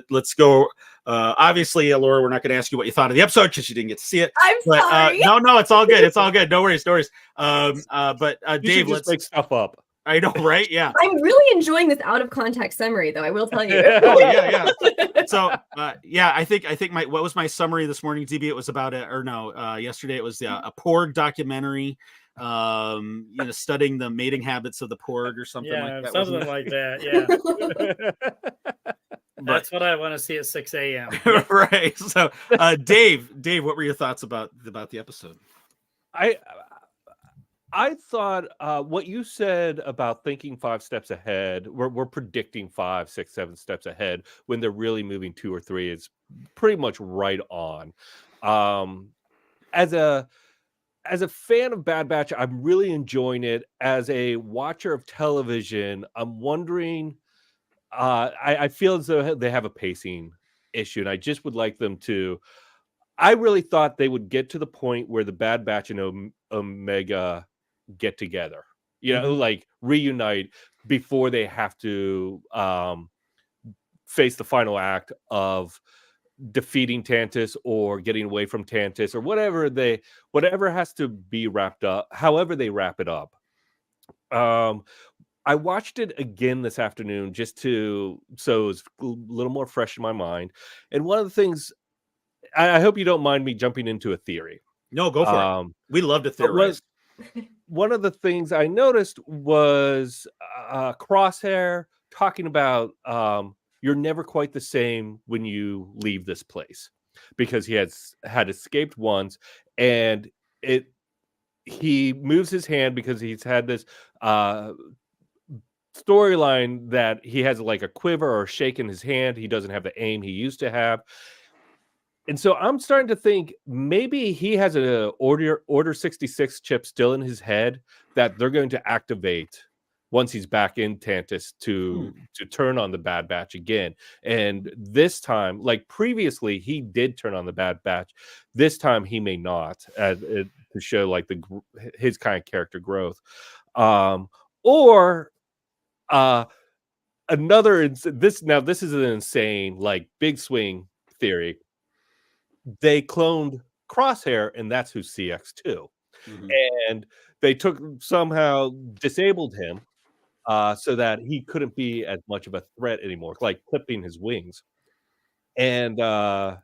let's go. Obviously, Elora, we're not going to ask you what you thought of the episode because you didn't get to see it. I'm sorry. No, it's all good. It's all good. No worries. But Dave, let's make stuff up. I know, right? Yeah. I'm really enjoying this out of context summary, though. I will tell you. Oh yeah. So I think what was my summary this morning, DB? It was about yesterday it was a porg documentary. Studying the mating habits of the porg or something like that. Something like that. Yeah. That's what I want to see at 6 a.m. Right. So, Dave, what were your thoughts about the episode? I thought what you said about thinking 5 steps ahead, we're predicting 5, 6, 7 steps ahead when they're really moving 2 or 3 is pretty much right on. As a fan of Bad Batch, I'm really enjoying it. As a watcher of television, I'm wondering, I feel as though they have a pacing issue, and I just would like them to. I really thought they would get to the point where the Bad Batch and Omega get together, like reunite before they have to face the final act of defeating Tantus or getting away from Tantus or whatever has to be wrapped up, however they wrap it up. I watched it again this afternoon so it's a little more fresh in my mind. And one of the things, I hope you don't mind me jumping into a theory. No, go for it. We love to theorize. One of the things I noticed was Crosshair talking about you're never quite the same when you leave this place, because he had escaped once, and he moves his hand because he's had this storyline that he has like a quiver or shake in his hand. He doesn't have the aim he used to have. And so I'm starting to think maybe he has a Order 66 chip still in his head that they're going to activate once he's back in Tantus to turn on the Bad Batch again. And this time, like previously, he did turn on the Bad Batch. This time he may not, to show like his kind of character growth. This is an insane, like, big swing theory. They cloned Crosshair, and that's who's CX2. Mm-hmm. And they somehow disabled him so that he couldn't be as much of a threat anymore, like clipping his wings. And but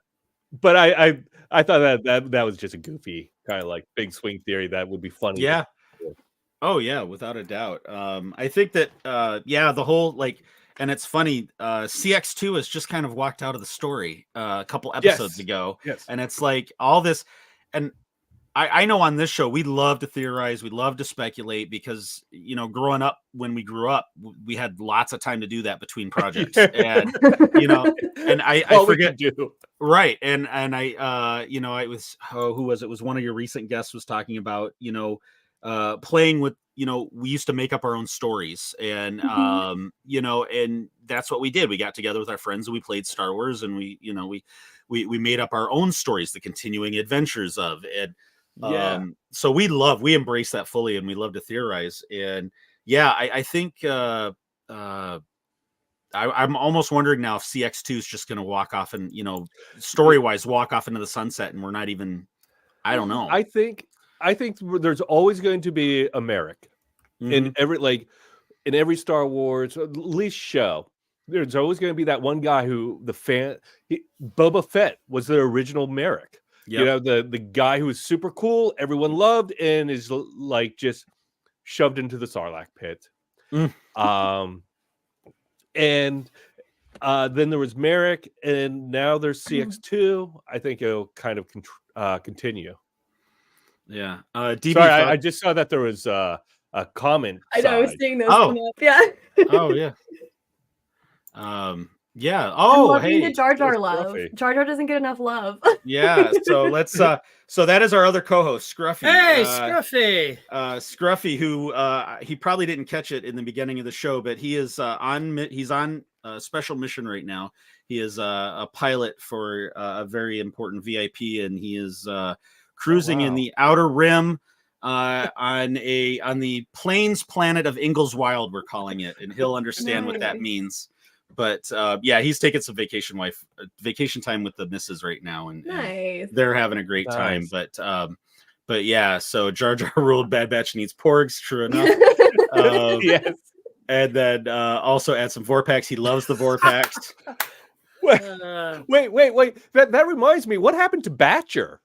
I thought that was just a goofy kind of like big swing theory that would be funny. Yeah. Oh yeah, without a doubt. I think that the whole like. And it's funny, CX2 has just kind of walked out of the story a couple episodes ago. Yes. And it's like all this. And I know on this show, we love to theorize. We love to speculate because, growing up, when we grew up, we had lots of time to do that between projects. And, and I forget. Right. And I who was it? It was one of your recent guests was talking about, playing with, we used to make up our own stories, and and that's what we did. We got together with our friends and we played Star Wars, and we made up our own stories, the continuing adventures of it. So we embrace that fully, and we love to theorize. And I think I'm almost wondering now if CX2 is just going to walk off and, story wise, walk off into the sunset, and we're not even, I don't know. I think there's always going to be a Merrick in every Star Wars, at least show. There's always going to be that one guy who Boba Fett was the original Merrick. Yep. The guy who was super cool, everyone loved, and is like just shoved into the Sarlacc pit. And then there was Merrick, and now there's CX2. I think it'll kind of continue. Yeah. DB, sorry, I just saw that there was a comment. I know, I was seeing those come up. Yeah. Oh yeah. Yeah. I'm Oh, loving the hey. Jar Jar It's love. Scruffy. Jar Jar doesn't get enough love. Yeah. So let's. So that is our other co-host, Scruffy. Hey, Scruffy. Scruffy, who he probably didn't catch it in the beginning of the show, but he is he's on a special mission right now. He is a pilot for a very important VIP, and he is cruising in wow. the outer rim on the plains planet of Ingalls Wild, we're calling it, and he'll understand what that Nice. means. But yeah, he's taking some vacation time with the missus right now, and Nice. they're having a great time. Nice. But yeah, so Jar Jar ruled Bad Batch needs porgs, true enough. Yes. And then also add some Vorpax. He loves the Vorpax. Wait. That reminds me. What happened to Batcher?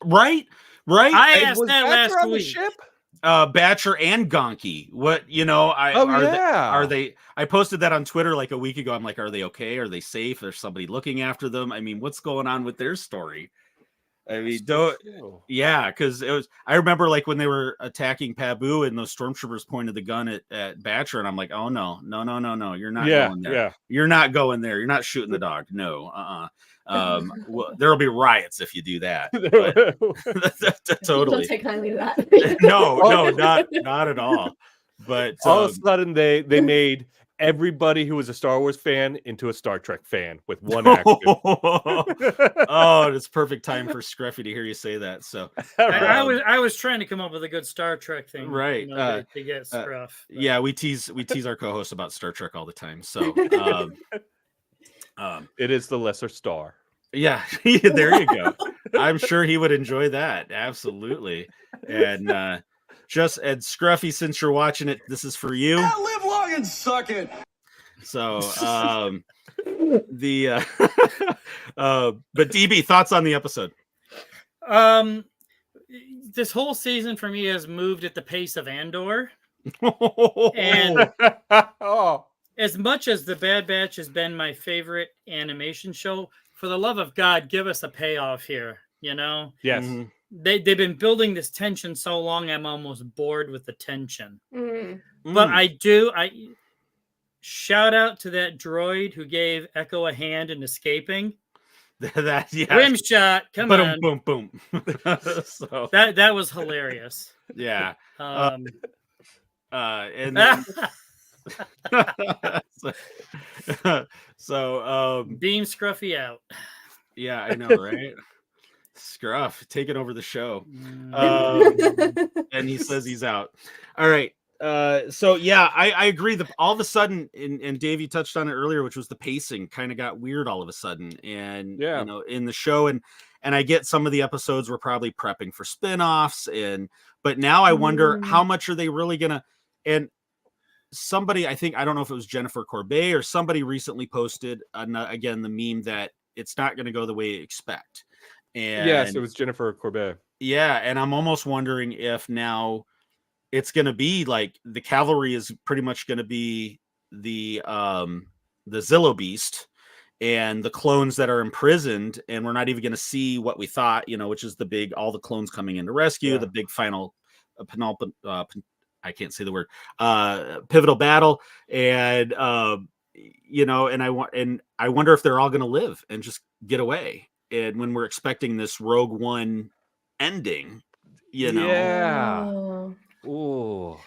Right? I asked Was that Batcher last on the week. ship? Batcher and Gonky. What, are they I posted that on Twitter like a week ago. I'm like, are they okay? Are they safe? Is somebody looking after them? I mean, what's going on with their story? I mean, yeah, because I remember like when they were attacking Pabu and those stormtroopers pointed the gun at Batcher, and I'm like, oh no, you're not going there. Yeah. You're not going there. You're not shooting the dog. No, well, there'll be riots if you do that. But, totally. Don't take kindly to that. No, not at all. But all of a sudden they made everybody who was a Star Wars fan into a Star Trek fan with one action. Oh, it's perfect time for Scruffy to hear you say that. So I was trying to come up with a good Star Trek thing, right? To get Scruff. But. Yeah, we tease our co-hosts about Star Trek all the time. So it is the lesser star. Yeah, there you go. I'm sure he would enjoy that. Absolutely. And Scruffy, since you're watching it, this is for you. Yeah, live long and suck it. So but DB, thoughts on the episode? This whole season for me has moved at the pace of Andor. And as much as the Bad Batch has been my favorite animation show, for the love of God, give us a payoff here. You know? Yes. Mm-hmm. They've been building this tension so long, I'm almost bored with the tension. Mm. But I shout out to that droid who gave Echo a hand in escaping. That Rim shot, come on, boom, boom. So that was hilarious. Yeah. Um, And then, so beam Scruffy out. Yeah, I know, right? Scruff taking over the show. And he says he's out. All right. So yeah, I agree. All of a sudden, and Dave, you touched on it earlier, which was the pacing kind of got weird all of a sudden. And yeah, in the show, and I get some of the episodes were probably prepping for spin-offs, but now I wonder how much are they really gonna. And somebody, I don't know if it was Jennifer Corbet or somebody recently posted again the meme that it's not going to go the way you expect. And yes, it was Jennifer Corbett. Yeah, and I'm almost wondering if now it's going to be like the cavalry is pretty much going to be the Zillo Beast and the clones that are imprisoned, and we're not even going to see what we thought, which is all the clones coming in to rescue, the big final I can't say the word pivotal battle, and and I wonder if they're all going to live and just get away. And when we're expecting this Rogue One ending, Yeah. Oh.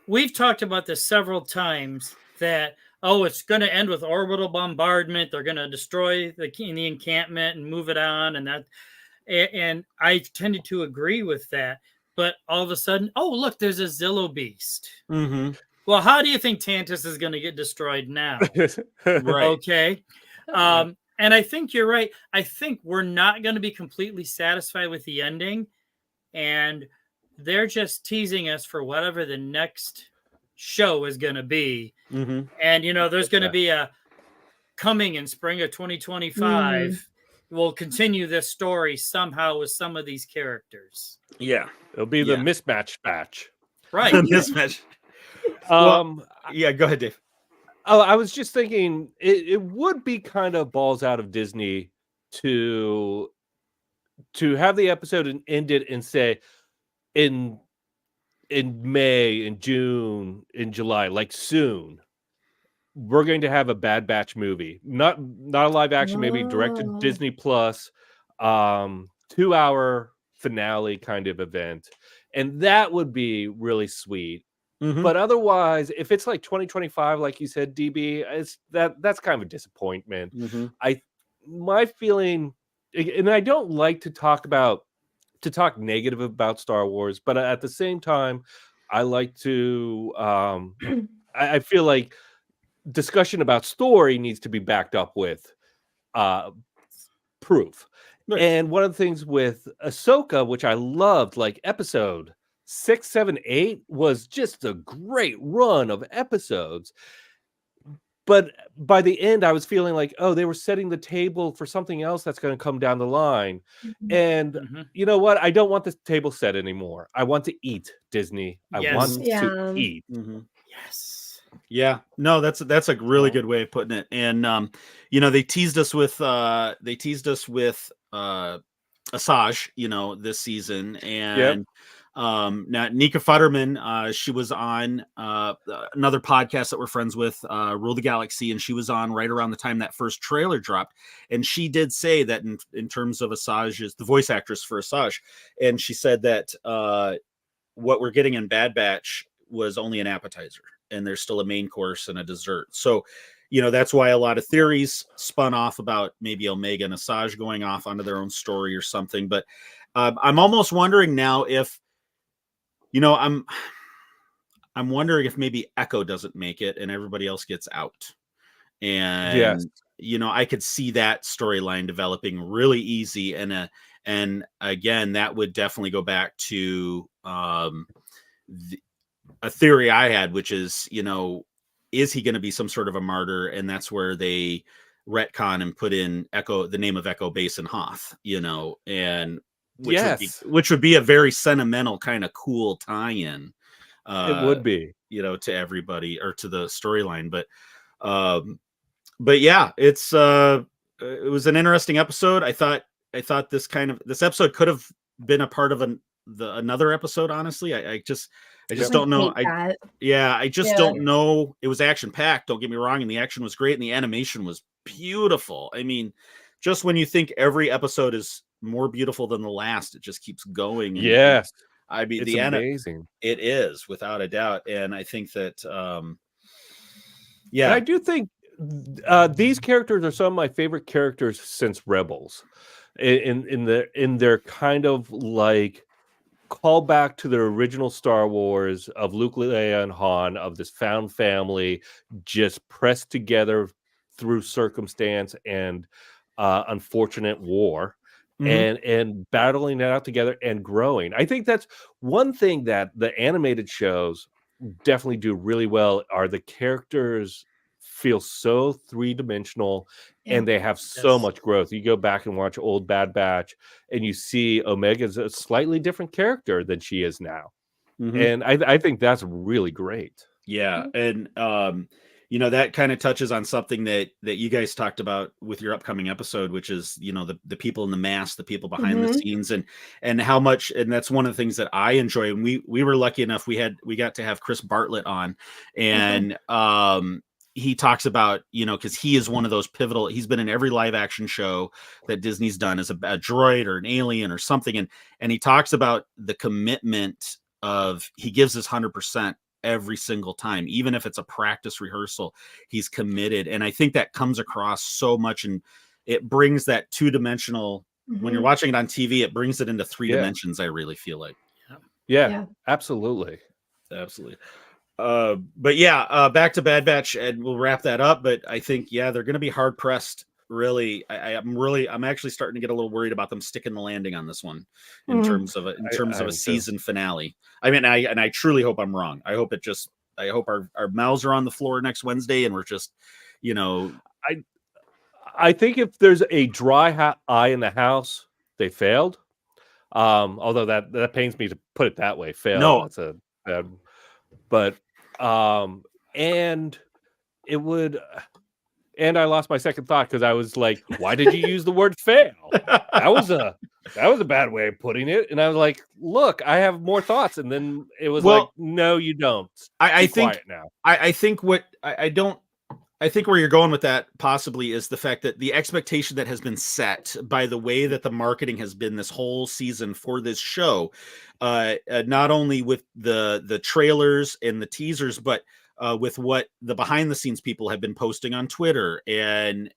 We've talked about this several times that, it's going to end with orbital bombardment. They're going to destroy the encampment and move it on. And I tended to agree with that. But all of a sudden, look, there's a Zillo Beast. Mm-hmm. Well, how do you think Tantus is going to get destroyed now? Right. Okay. And I think you're right. I think we're not going to be completely satisfied with the ending. And they're just teasing us for whatever the next show is going to be. Mm-hmm. And, there's going to be a coming in spring of 2025. We'll continue this story somehow with some of these characters. Yeah. It'll be the mismatch batch. Right. Mismatch. Yeah, go ahead, Dave. Oh, I was just thinking it would be kind of balls out of Disney to have the episode and end it and say in May, in June, in July, like soon, we're going to have a Bad Batch movie, not a live action, maybe directed Oh. Disney Plus, 2-hour finale kind of event, and that would be really sweet. Mhm. But otherwise, if it's like 2025, like you said, DB, that's kind of a disappointment. Mhm. My feeling, and I don't like to talk negative about Star Wars, but at the same time, I like to. I feel like discussion about story needs to be backed up with proof. Right. And one of the things with Ahsoka, which I loved, like episode 6, 7, 8, was just a great run of episodes. But by the end, I was feeling like, oh, they were setting the table for something else that's going to come down the line. And Mhm. you know what? I don't want this table set anymore. I want to eat, Disney. I Yes. want Yeah. to eat. Mhm. Yes. Yeah, no, that's a really good way of putting it. And they teased us with Asajj, this season. And now Nika Futterman, she was on another podcast that we're friends with, Rule the Galaxy, and she was on right around the time that first trailer dropped. And she did say that in terms of Asajj, is the voice actress for Asajj, and she said that what we're getting in Bad Batch was only an appetizer, and there's still a main course and a dessert. So, that's why a lot of theories spun off about maybe Omega and Asajj going off onto their own story or something. But I'm almost wondering now if, I'm wondering if maybe Echo doesn't make it and everybody else gets out. And Yes. I could see that storyline developing really easy. And again, that would definitely go back to a theory I had, which is, is he going to be some sort of a martyr? And that's where they retcon and put in the name of Echo Base and Hoth, and which would be a very sentimental kind of cool tie-in. It would be, to everybody or to the storyline. But yeah, it was an interesting episode. I thought this episode could have been a part of another episode. Honestly, I just don't know. I just don't know. It was action packed. Don't get me wrong, and the action was great, and the animation was beautiful. I mean, just when you think every episode is more beautiful than the last, it just keeps going. Yes, I mean, it's amazing. It is, without a doubt, and I think that, and I do think these characters are some of my favorite characters since Rebels. In their kind of like call back to the original Star Wars of Luke, Leia, and Han, of this found family just pressed together through circumstance and unfortunate war, and battling it out together and growing. I think that's one thing that the animated shows definitely do really well, are the characters feel so three-dimensional, and they have so much growth. You go back and watch old Bad Batch, and you see Omega's a slightly different character than she is now. And I think that's really great. Yeah. And that kind of touches on something that you guys talked about with your upcoming episode, which is, the people in the mask, the people behind the scenes, and how much, and that's one of the things that I enjoy. And we were lucky enough, we got to have Chris Bartlett on, and he talks about, because he is one of those pivotal, he's been in every live action show that Disney's done as a droid or an alien or something. And he talks about the commitment of, he gives his 100% every single time, even if it's a practice rehearsal, he's committed. And I think that comes across so much, and it brings that two-dimensional, when you're watching it on TV, it brings it into three dimensions. I really feel like. Yeah, absolutely. But yeah, back to Bad Batch, and we'll wrap that up. But I think, they're going to be hard pressed. Really, I'm actually starting to get a little worried about them sticking the landing on this one in terms of a season finale. I mean, I truly hope I'm wrong. I hope our mouths are on the floor next Wednesday, and we're just, I think if there's a dry eye in the house, they failed. Although that pains me to put it that way. Failed. No, that's a bad. But and it would, and I lost my second thought because I was like, why did you use the word fail? That was a bad way of putting it. And I was like, look, I have more thoughts. And then it was like, no, you don't. I think quiet now. I think what I don't, I think where you're going with that possibly is the fact that the expectation that has been set by the way that the marketing has been this whole season for this show, not only with the trailers and the teasers, but with what the behind the scenes people have been posting on Twitter, and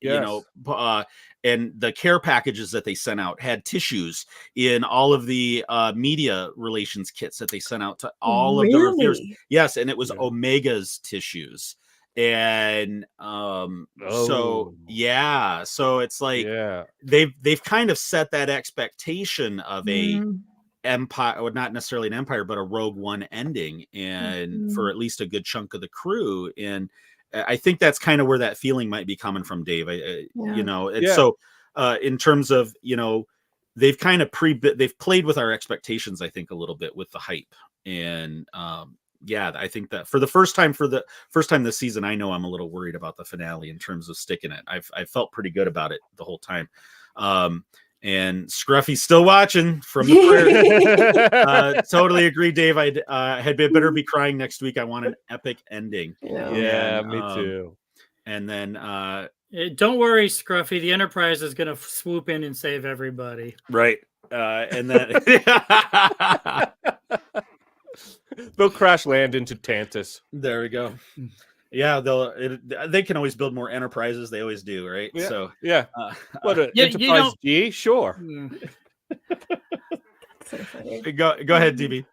and the care packages that they sent out had tissues in all of the media relations kits that they sent out to all of the reviewers. Yes, and it was Omega's tissues. And so it's like they've kind of set that expectation of a empire, or not necessarily an empire, but a Rogue One ending, and for at least a good chunk of the crew. And I think that's kind of where that feeling might be coming from, Dave. So in terms of, they've kind of they've played with our expectations, I think, a little bit with the hype. And I think that for the first time this season, I know I'm a little worried about the finale in terms of sticking it. I've felt pretty good about it the whole time. And Scruffy's still watching from the prayer. Totally agree, Dave. I had better be crying next week. I want an epic ending. Yeah, me too. And then don't worry, Scruffy. The Enterprise is going to swoop in and save everybody. Right. And then they'll crash land into Tantus. There we go. Yeah, they can always build more Enterprises. They always do, right? Yeah. So what an Enterprise G? Sure. So funny. Go ahead, DB.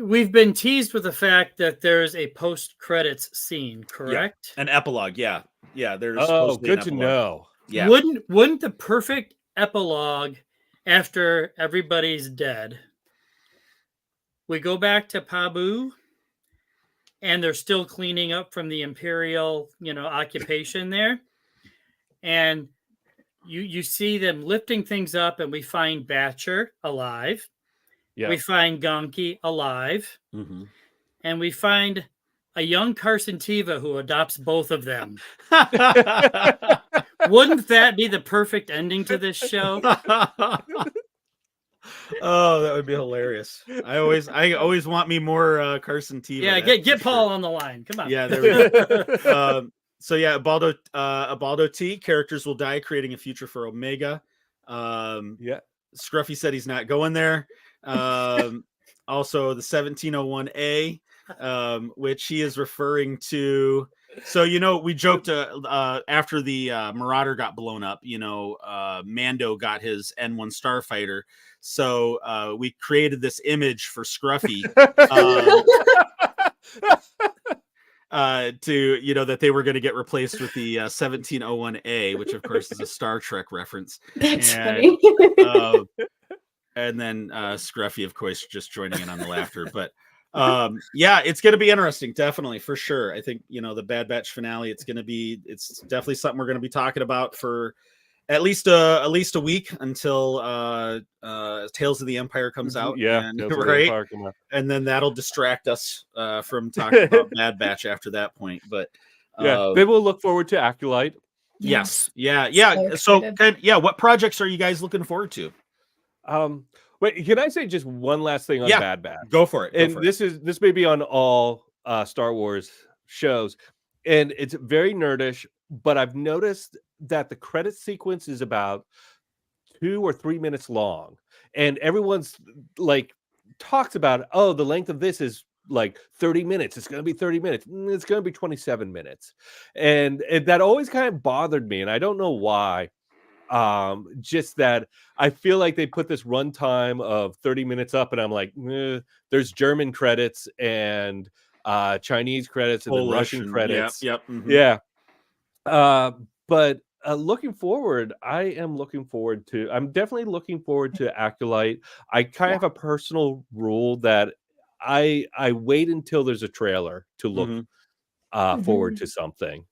We've been teased with the fact that there's a post-credits scene, correct? An epilogue, yeah. There's good to know. Yeah. Wouldn't the perfect epilogue after everybody's dead? We go back to Pabu, and they're still cleaning up from the Imperial, occupation there. And you see them lifting things up, and we find Batcher alive. Yeah. We find Gonki alive. Mm-hmm. And we find a young Carson Teva who adopts both of them. Wouldn't that be the perfect ending to this show? Oh, that would be hilarious. I always want me more Carson Teva. Yeah, get Paul on the line. Come on. Yeah, there we go. Abaldo T, characters will die, creating a future for Omega. Scruffy said he's not going there. Also the 1701A, which he is referring to. So, we joked after the Marauder got blown up, Mando got his N1 starfighter. So we created this image for Scruffy that they were going to get replaced with the 1701A, which of course is a Star Trek reference. That's funny. And then Scruffy, of course, just joining in on the laughter. But it's going to be interesting, definitely, for sure. I think the Bad Batch finale, it's definitely something we're going to be talking about for at least a week until Tales of the Empire comes out. And then that'll distract us from talking about Bad Batch after that point. But they will look forward to Acolyte. Yes. So what projects are you guys looking forward to? Wait, can I say just one last thing on Bad Batch? Go for it. This may be on all Star Wars shows, and it's very nerdish, but I've noticed that the credit sequence is about 2 or 3 minutes long, and everyone's like talks about, the length of this is like 30 minutes. It's going to be 30 minutes. It's going to be 27 minutes, and that always kind of bothered me, and I don't know why. Just that I feel like they put this runtime of 30 minutes up, and I'm like, there's German credits and Chinese credits and then Russian credits. Mm-hmm. But looking forward, I'm definitely looking forward to Acolyte. I kind of have a personal rule that I wait until there's a trailer to look forward to something.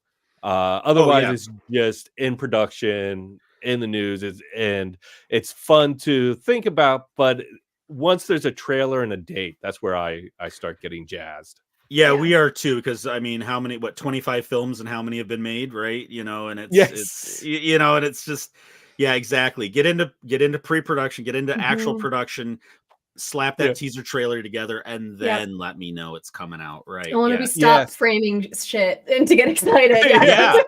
Otherwise it's just in production, in the news, and it's fun to think about, but once there's a trailer and a date, that's where I start getting jazzed. We are too, because I mean, how many 25 films and how many have been made, right? And it's and it's just exactly. Get into pre-production, get into actual production, slap that Yeah. teaser trailer together, and then let me know it's coming out. Right? I want to Yeah. be stopped Yes. framing shit and to get excited. Yeah.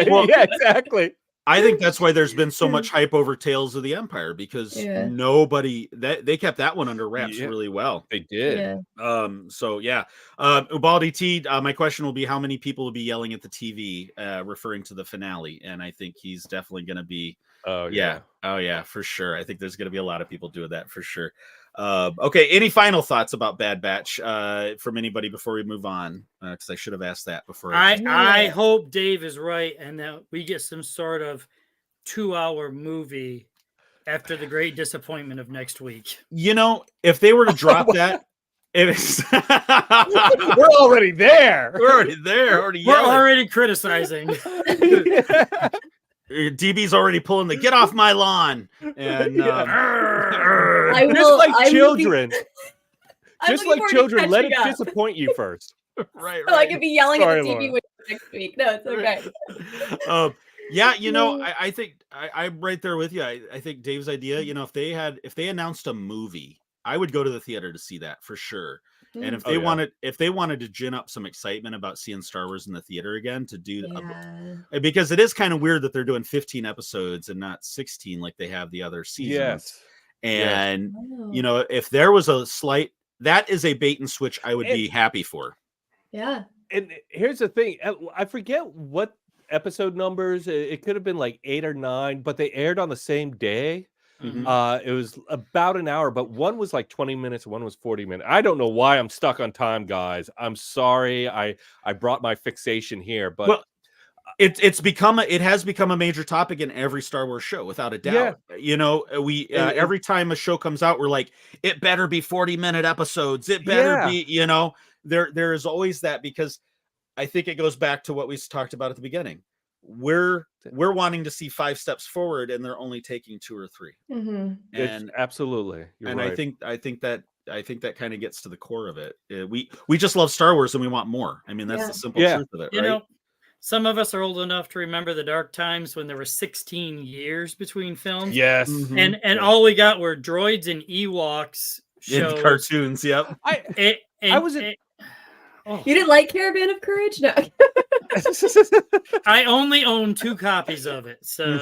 Well, Yeah, exactly. I think that's why there's been so much hype over Tales of the Empire, because Yeah. nobody that they kept that one under wraps Yeah. really well. They did. Yeah. So yeah. Ubaldi T, my question will be how many people will be yelling at the TV, referring to the finale. And I think he's definitely gonna be Oh yeah. Oh yeah, for sure. I think there's gonna be a lot of people doing that for sure. Okay, any final thoughts about Bad Batch from anybody before we move on? Because I should have asked that before. I hope Dave is right and that we get some sort of 2-hour movie after the great disappointment of next week. You know, if they were to drop that, it is We're already there. we're already there, already We're yelling. already criticizing. DB's already pulling the get off my lawn, and I Just will- like I'm children. I'm Just looking like forward to children, let it catching up. disappoint you first. right, So I could be yelling Sorry, at the TV Laura. with you next week. No, it's okay. Yeah, you know, I think I'm right there with you. I think Dave's idea, you know, if they announced a movie, I would go to the theater to see that for sure. And if Oh, they yeah. wanted to gin up some excitement about seeing Star Wars in the theater again, to do Yeah. because it is kind of weird that they're doing 15 episodes and not 16 like they have the other seasons. Yes. And Wow. you know, if there was a slight, that is a bait and switch I would be happy for. Yeah. And here's the thing. I forget what episode numbers. It could have been like 8 or 9, but they aired on the same day. Mhm. It was about an hour, but one was like 20 minutes, one was 40 minutes. I don't know why I'm stuck on time, guys. I'm sorry. I brought my fixation here, but Well, it has become a major topic in every Star Wars show, without a doubt. You know, we every time a show comes out, we're like, it better be 40-minute episodes. It better be, you know, there is always that, because I think it goes back to what we talked about at the beginning. We're wanting to see 5 steps forward, and they're only taking 2 or 3. Mm-hmm. And absolutely, you're and right. I think that kind of gets to the core of it. We just love Star Wars and we want more. I mean, that's the simple truth of it, You right? know, some of us are old enough to remember the dark times when there were 16 years between films. Yes. Mhm. And all we got were droids and Ewoks In shows. cartoons. Yep. I was You didn't like Caravan of Courage? No. I only own 2 copies of it. So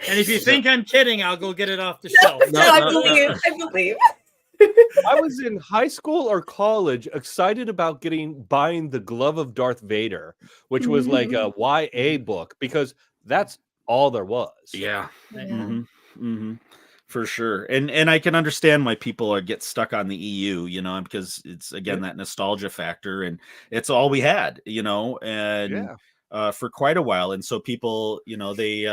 and if you think I'm kidding, I'll go get it off the shelf. I believe. I was in high school or college excited about buying The Glove of Darth Vader, which was like a YA book, because that's all there was. Yeah. For sure. And I can understand why people get stuck on the EU, you know, because it's again that nostalgia factor, and it's all we had, you know, and for quite a while. And so people, you know, they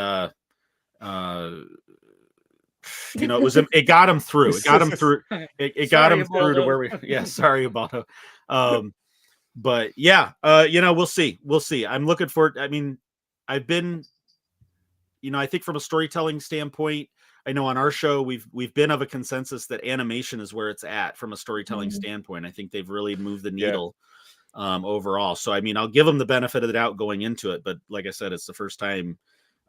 you know, it got them through. It got them through. It got them through to where we. Sorry about it. But yeah, you know, we'll see. I'm looking forward. I mean, I've been, you know, I think from a storytelling standpoint, I know on our show we've been of a consensus that animation is where it's at from a storytelling standpoint. I think they've really moved the needle overall. So I mean, I'll give them the benefit of the doubt going into it, but like I said, it's the first time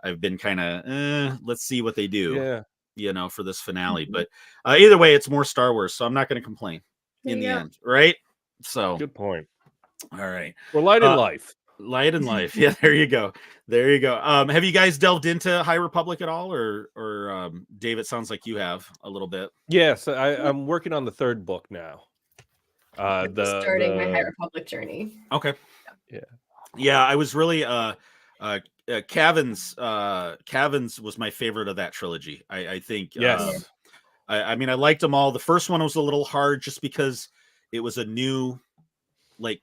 I've been kind of let's see what they do. Yeah. You know, for this finale. But either way, it's more Star Wars, so I'm not going to complain in the end, right? So good point. All right. We're light in life. Light in life. Yeah, there you go. There you go. Have you guys delved into High Republic at all, or Dave? It sounds like you have a little bit. Yes, I'm working on the 3rd book now. Starting my High Republic journey. Okay. Yeah. I was really Cavan's was my favorite of that trilogy. I think. Yes. I mean, I liked them all. The first one was a little hard just because it was a new, like,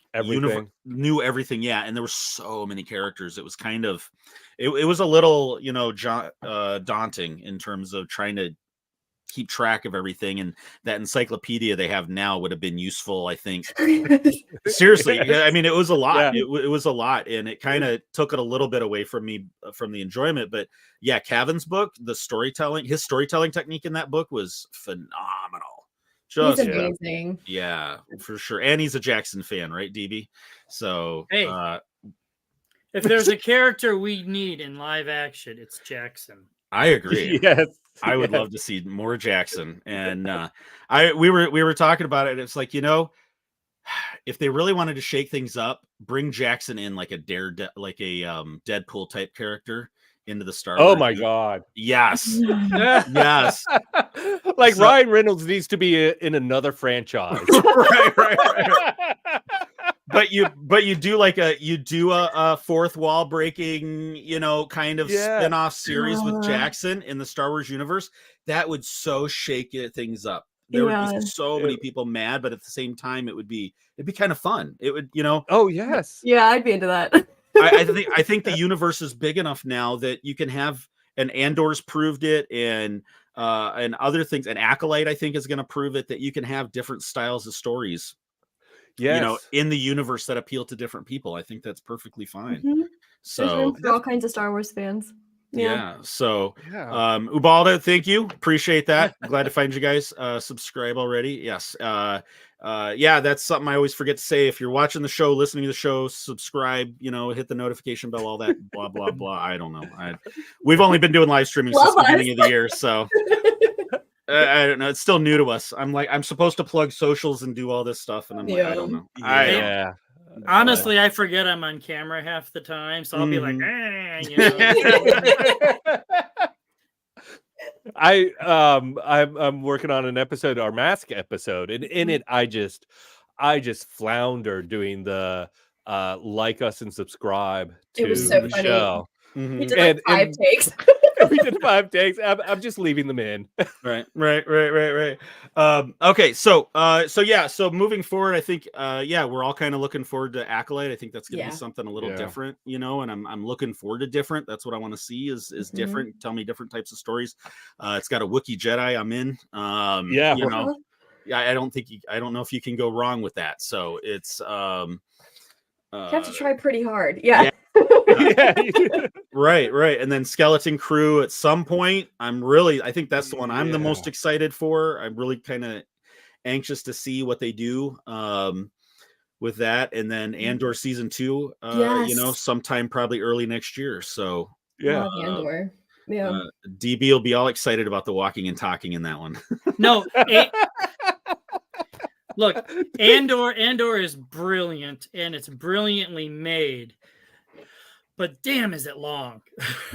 knew everything. Yeah, and there were so many characters. It was kind of, it was a little, you know, daunting in terms of trying to keep track of everything, and that encyclopedia they have now would have been useful, I think. Seriously. I mean, it was a lot. It was a lot, and it kind of took it a little bit away from me, from the enjoyment. But yeah, Cavan's book, his storytelling technique in that book was phenomenal. He's amazing. Yeah, for sure. And he's a Jackson fan, right, DB? So hey, if there's a character we need in live action, it's Jackson. I agree. Yes. I would love to see more Jackson. And we were talking about it. It's like, if they really wanted to shake things up, bring Jackson in like a Deadpool type character into the Star Wars. Oh my God. Yes. Yes. Like So- Ryan Reynolds needs to be in another franchise. right. But you do a fourth wall breaking, kind of Yeah. spin-off series with Jackson in the Star Wars universe. That would so shake things up. There would be so many people mad, but at the same time, it'd be kind of fun. It would, Oh yes. Yeah, I'd be into that. I think the universe is big enough now that you can have, and Andor's proved it, and other things, and Acolyte I think is going to prove it, that you can have different styles of stories, Yes. in the universe that appeal to different people. I think that's perfectly fine. Mhm. There's So room for all kinds of Star Wars fans. yeah. So Yeah. Ubalda, thank you. Appreciate that. Glad to find you guys. Subscribe already. Yes. Yeah, that's something I always forget to say. If you're watching the show, listening to the show, subscribe, hit the notification bell, all that blah blah blah. I don't know. We've only been doing live streaming since the beginning of the year, so I don't know. It's still new to us. I'm supposed to plug socials and do all this stuff, and I'm like, I don't know. Yeah. Honestly, I forget I'm on camera half the time, so I'll be like, I'm working on an episode, our mask episode, and in it I just flounder doing the like us and subscribe to It was so the funny. show. We did like 5 takes. We did 5 takes. I'm just leaving them in. Right. Okay, so moving forward, I think we're all kind of looking forward to Acolyte. I think that's gonna be something a little different, and I'm looking forward to different. That's what I want to see is different. Tell me different types of stories. It's got a Wookiee Jedi. I'm in. I don't know if you can go wrong with that. So it's you have to try pretty hard. Yeah. Right. And then Skeleton Crew at some point. I think that's the one I'm the most excited for. I'm really kind of anxious to see what they do with that. And then Andor season 2, sometime probably early next year. So Love Andor. Yeah. DB will be all excited about the walking and talking in that one. No. Look, Andor is brilliant, and it's brilliantly made. But damn, is it long?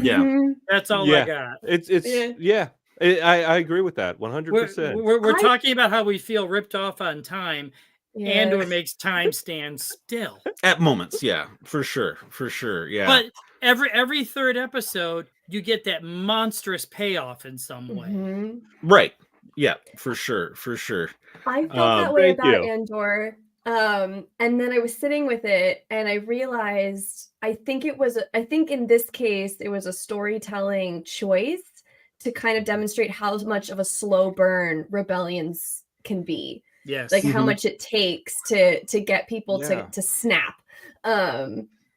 Yeah. That's all I got. I agree with that 100%. We're talking about how we feel ripped off on time. Andor makes time stand still. At moments, yeah, for sure. Yeah. But every third episode, you get that monstrous payoff in some way. Right. Yeah, for sure. I felt that way about Andor. And then I was sitting with it and I realized I think in this case it was a storytelling choice to kind of demonstrate how much of a slow burn rebellions can be. Yes. Like how much it takes to get people to snap.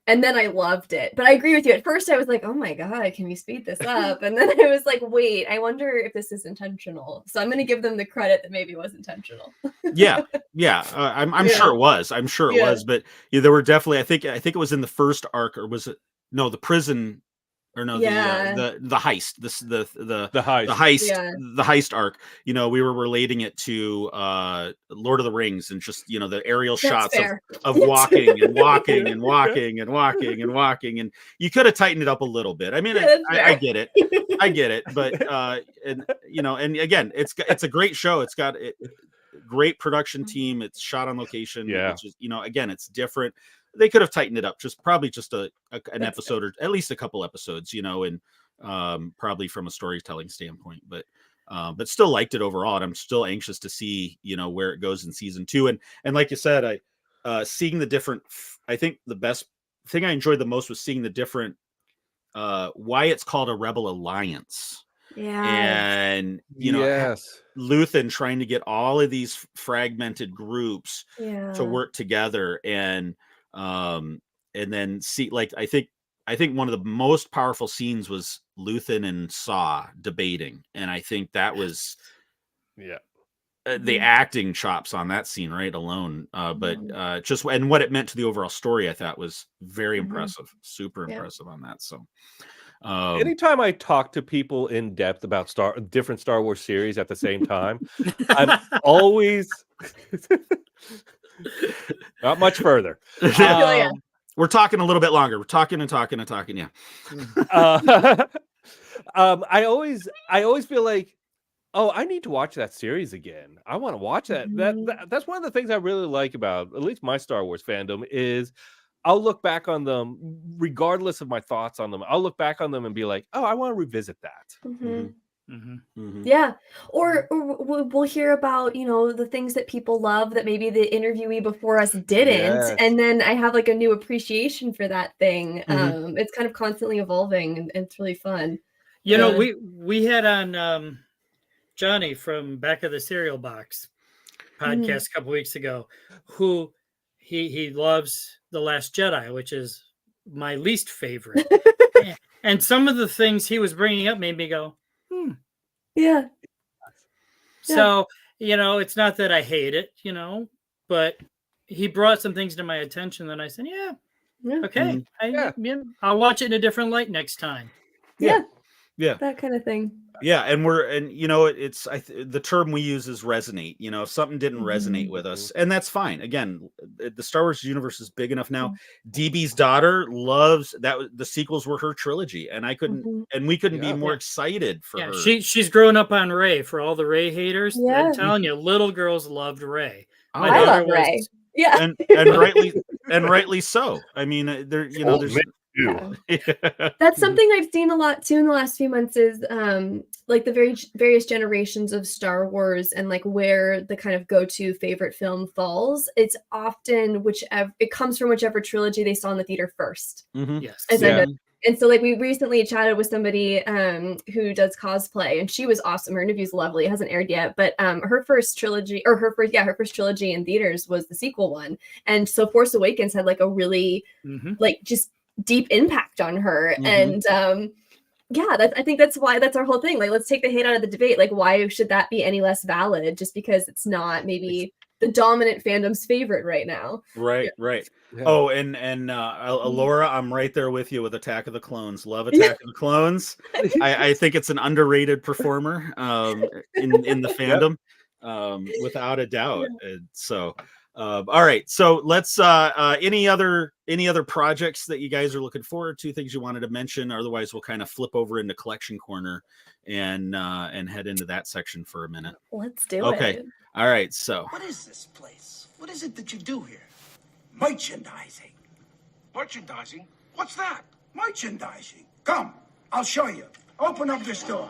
And then I loved it. But I agree with you. At first I was like, oh my God, can we speed this up? And then I was like, wait, I wonder if this is intentional. So I'm going to give them the credit that maybe it was intentional. Yeah. I'm sure it was. It was. But there were definitely, I think it was in the first arc, or was it? No, the prison. Or no, the heist, the heist arc. We were relating it to Lord of the Rings, and just the aerial shots of walking and walking and walking and walking and walking, and you could have tightened it up a little bit. I mean, I get it, but and again, it's a great show. It's got great production team. It's shot on location. Which is, again, it's different. They could have tightened it up, probably just an episode or at least a couple episodes, and probably from a storytelling standpoint, but still liked it overall. And I'm still anxious to see, where it goes in season 2. And like you said, seeing the different, I think the best thing I enjoyed the most was seeing the different, why it's called a Rebel Alliance. Yeah. And, Luthen trying to get all of these fragmented groups to work together, and then see, like, I think one of the most powerful scenes was Luthen and Saw debating, and I think that was the acting chops on that scene right alone, but just and what it meant to the overall story, I thought was very impressive, super impressive on that. So Anytime I talk to people in depth about different Star Wars series at the same time, I'm always not much further. Yeah. We're talking a little bit longer. We're talking and talking and talking. Yeah. I always feel like, oh, I need to watch that series again. I want to watch that. That's one of the things I really like about at least my Star Wars fandom is I'll look back on them regardless of my thoughts on them. I'll look back on them and be like, oh, I want to revisit that. Yeah. Or we'll hear about, the things that people love that maybe the interviewee before us didn't. Yes. And then I have like a new appreciation for that thing. It's kind of constantly evolving and it's really fun. We had on Johnny from Back of the Cereal Box podcast a couple weeks ago, who he loves The Last Jedi, which is my least favorite. And some of the things he was bringing up made me go, Yeah. So, it's not that I hate it, but he brought some things to my attention that I said, okay, I'll watch it in a different light next time. Yeah. Yeah. That kind of thing. Yeah, and it's the term we use is resonate. If something didn't resonate with us, and that's fine. Again, the Star Wars universe is big enough now. DB's daughter loves that. The sequels were her trilogy, and we couldn't be more excited for her. She's growing up on Rey. For all the Rey haters, Yeah. I'm telling you, little girls loved Rey. I love Rey. Yeah, and rightly so. I mean, there's. That's something I've seen a lot too in the last few months is like the various generations of Star Wars and like where the kind of go-to favorite film falls. It's often it comes from whichever trilogy they saw in the theater first. Yes. And so like we recently chatted with somebody who does cosplay and she was awesome. Her interview's lovely. It hasn't aired yet, but her first trilogy in theaters was the sequel one. And so Force Awakens had like a really like just deep impact on her. And I think that's our whole thing. Like, let's take the hate out of the debate. Like, why should that be any less valid just because it's not maybe the dominant fandom's favorite right now? Right. Yeah. Oh, and Elora, I'm right there with you with Attack of the Clones. Love Attack of the Clones. I think it's an underrated performer in the fandom, without a doubt. So all right, so let's any other projects that you guys are looking forward to, things you wanted to mention? Otherwise we'll kind of flip over into collection corner and head into that section for a minute. Let's do it. Okay. All right, so What is this place? What is it that you do here? Merchandising. Merchandising? What's that? Merchandising. Come, I'll show you. Open up this door.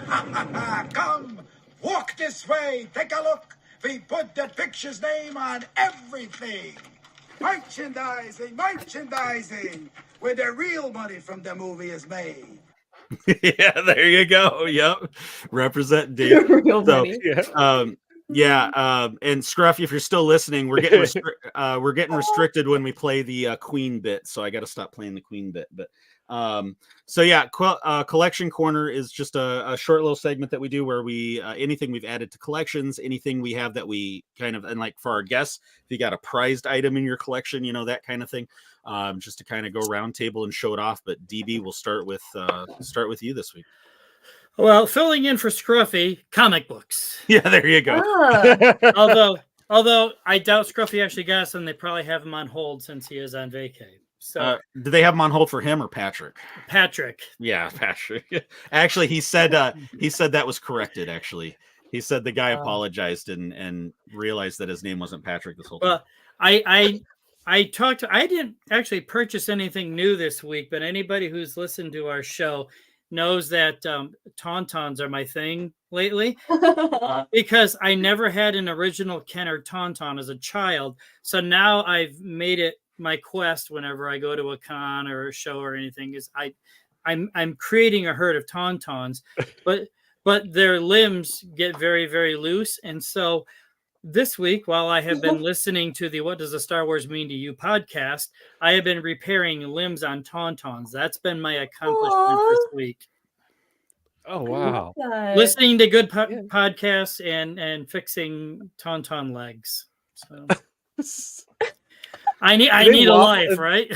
Come, walk this way. Take a look. We put the picture's name on everything. Merchandising, where the real money from the movie is made. Yeah, there you go. Yep, represent Dave. Real So, money. and Scruffy, if you're still listening, we're getting restricted when we play the Queen bit, so I got to stop playing the Queen bit. But collection corner is just a short little segment that we do where we anything we've added to collections, anything we have that we kind of, and like for our guests, if you got a prized item in your collection, that kind of thing, just to kind of go round table and show it off. But DB, we'll start with you this week. Well, filling in for Scruffy, comic books. Yeah, there you go. Although I doubt Scruffy actually got some, they probably have him on hold since he is on vacay. So did they have him on hold for him or Patrick? Patrick. Yeah, Patrick. Actually, he said that was corrected. Actually, he said the guy apologized and realized that his name wasn't Patrick this whole time. Well, I didn't actually purchase anything new this week, but anybody who's listened to our show knows that Tauntauns are my thing lately because I never had an original Kenner Tauntaun as a child. So now I've made it my quest whenever I go to a con or a show or anything is I'm creating a herd of Tauntauns, but their limbs get very, very loose. And so this week, while I have been listening to the What Does a Star Wars Mean to You podcast, I have been repairing limbs on Tauntauns. That's been my accomplishment this week. Oh, wow. Listening to good podcasts and fixing Tauntaun legs. So. I they need a wobble life, if- right?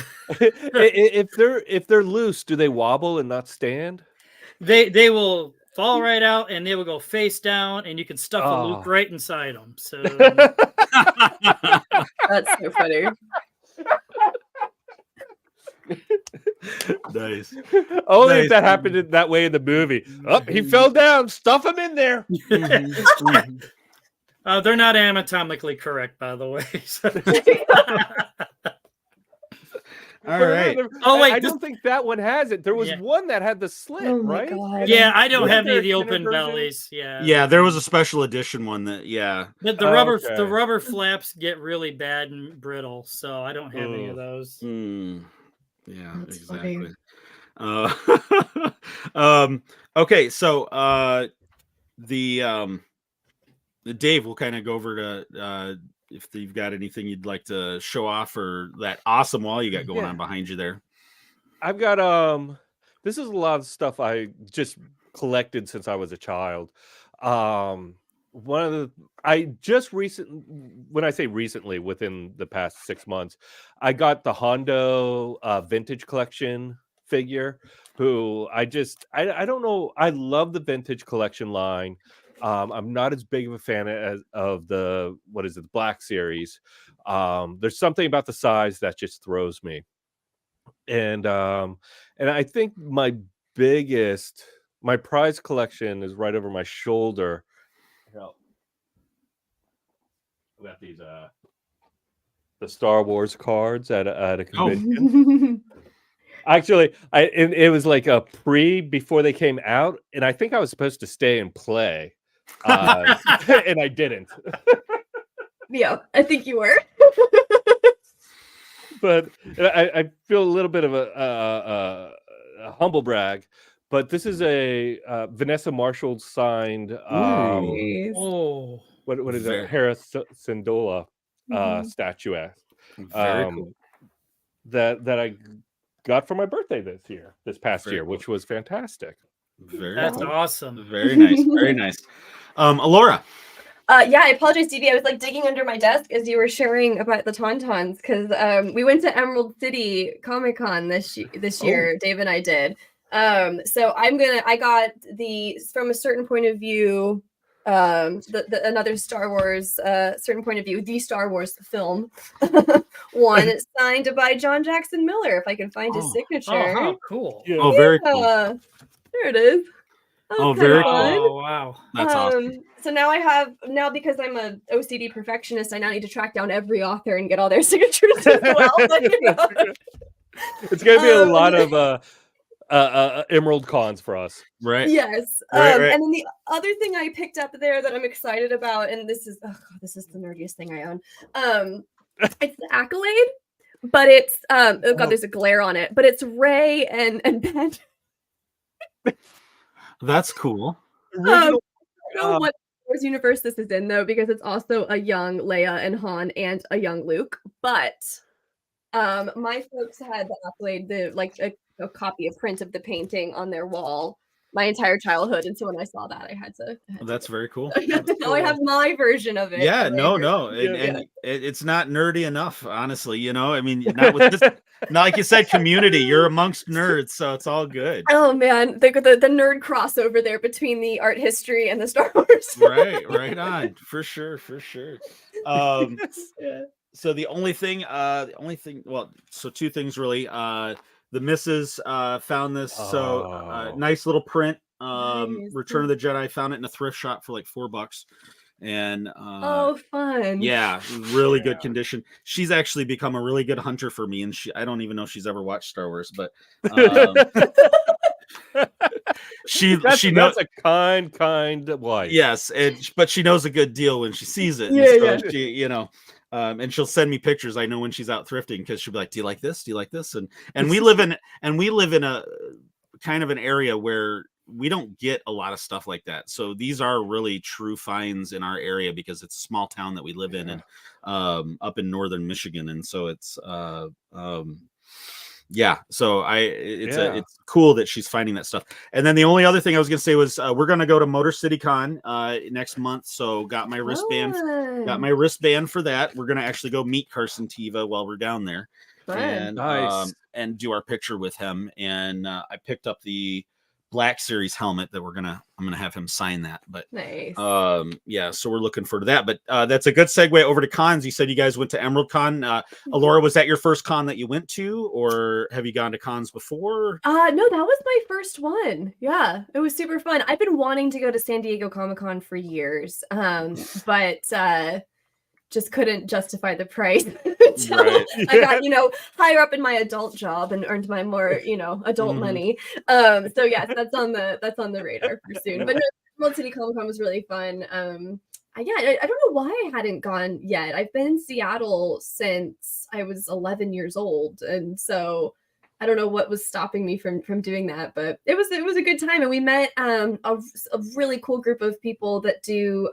if they're loose, do they wobble and not stand? They will fall right out and they will go face down, and you can stuff a loop Oh. right inside them. So That's so funny. Nice. Only Nice. if that happened that way in the movie. Oh, he fell down. Stuff him in there. they're not anatomically correct, by the way. So- All right. Oh, wait, I this- don't think that one has it. There was Yeah. one that had the slit, Oh my right? God. yeah, I don't Wasn't have any there of the a open thinner version? bellies. Yeah, Yeah, there was a special edition one that. But the Okay. rubber flaps get really bad and brittle, so I don't have any of Ugh. those. Yeah, That's funny. exactly. Okay, so the Dave, we'll kind of go over to if you've got anything you'd like to show off or that awesome wall you got going Yeah. on behind you there. I've got this is a lot of stuff I just collected since I was a child. One of the when I say recently, within the past 6 months, I got the Hondo vintage collection figure. Who I don't know. I love the vintage collection line. I'm not as big of a fan of the the Black Series. There's something about the size that just throws me. And I think my prize collection is right over my shoulder. I got these the Star Wars cards at a convention. Actually, it was like a before they came out, and I think I was supposed to stay and play, and I didn't. Yeah, I think you were. But I feel a little bit of a humble brag. But this is a Vanessa Marshall signed. Nice. Oh, What is Very- it? Hera Syndulla Mhm. statuette. Very cool. That I got for my birthday this past Very year, cool. which was fantastic. Very that's cool. awesome. Very nice. Very nice. Elora. Yeah, I apologize, Stevie. I was like digging under my desk as you were sharing about the Tauntauns because we went to Emerald City Comic Con this year. Dave and I did. So I got from a certain point of view, another Star Wars certain point of view, the Star Wars film one signed by John Jackson Miller. If I can find his Oh. signature. Oh, how cool! Yeah. Oh, very cool. There it is. That Oh, was very kinda fun. Oh, wow! That's awesome. So now because I'm a OCD perfectionist, I now need to track down every author and get all their signatures as well. But, you know. It's gonna be a lot of Emerald Cons for us. Right. Yes. Right, right. And then the other thing I picked up there that I'm excited about, and this is the nerdiest thing I own. It's the Accolade, but it's there's a glare on it, but it's Rey and Ben. That's cool. I don't know what Star Wars universe this is in though, because it's also a young Leia and Han and a young Luke. But my folks had the Accolade, a copy of print of the painting on their wall my entire childhood, and so when I saw that, I had to. That's very cool. Now I have my version of it. Yeah, the no, Rey no, version. and it's not nerdy enough, honestly. You know, I mean, not with this, not like you said, community. You're amongst nerds, so it's all good. Oh man, the nerd crossover there between the art history and the Star Wars. Right on, for sure. Yeah. So the only thing, well, so two things really. The missus found this, so nice little print. Nice. Return of the Jedi, found it in a thrift shop for like $4, and Oh, fun. yeah, really good condition. She's actually become a really good hunter for me, and I don't even know if she's ever watched Star Wars, but she knows. That's a kind wife. Yes, but she knows a good deal when she sees it. Yeah, and so she, you know, and she'll send me pictures. I know when she's out thrifting, because she'll be like, "Do you like this? Do you like this?" And we live in a kind of an area where we don't get a lot of stuff like that. So these are really true finds in our area because it's a small town that we live in, and up in northern Michigan, and so it's yeah, so it's Yeah. it's cool that she's finding that stuff. And then the only other thing I was gonna say was we're gonna go to Motor City Con next month. So got my wristband for that. We're gonna actually go meet Carson Teva while we're down there, Fun. Nice. and do our picture with him. And I picked up the Black Series helmet that I'm gonna have him sign that. But Nice. yeah, so we're looking forward to that. But that's a good segue over to cons. You said you guys went to Emerald Con. Elora, was that your first con that you went to, or have you gone to cons before? No, that was my first one. Yeah, it was super fun. I've been wanting to go to San Diego Comic-Con for years, but just couldn't justify the price until Right. I got, higher up in my adult job and earned my more, adult money. So yes, that's on the radar for soon. But no, World City Comic Con was really fun. I don't know why I hadn't gone yet. I've been in Seattle since I was 11 years old, and so I don't know what was stopping me from doing that. But it was a good time, and we met a really cool group of people that do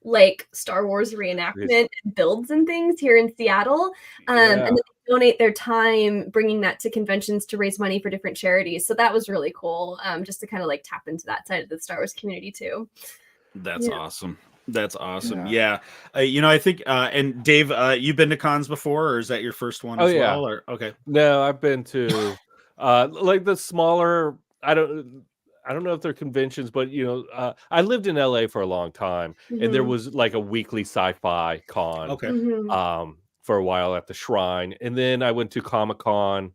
like Star Wars reenactment builds and things here in Seattle. And then they donate their time bringing that to conventions to raise money for different charities. So that was really cool, just to kind of like tap into that side of the Star Wars community too. That's awesome. That's awesome. Yeah. I think, and Dave, you've been to cons before, or is that your first one as well? Or okay. No, I've been to like the smaller, I don't know if they're conventions, but I lived in LA for a long time, and there was like a weekly sci-fi con for a while at the Shrine, and then I went to Comic-Con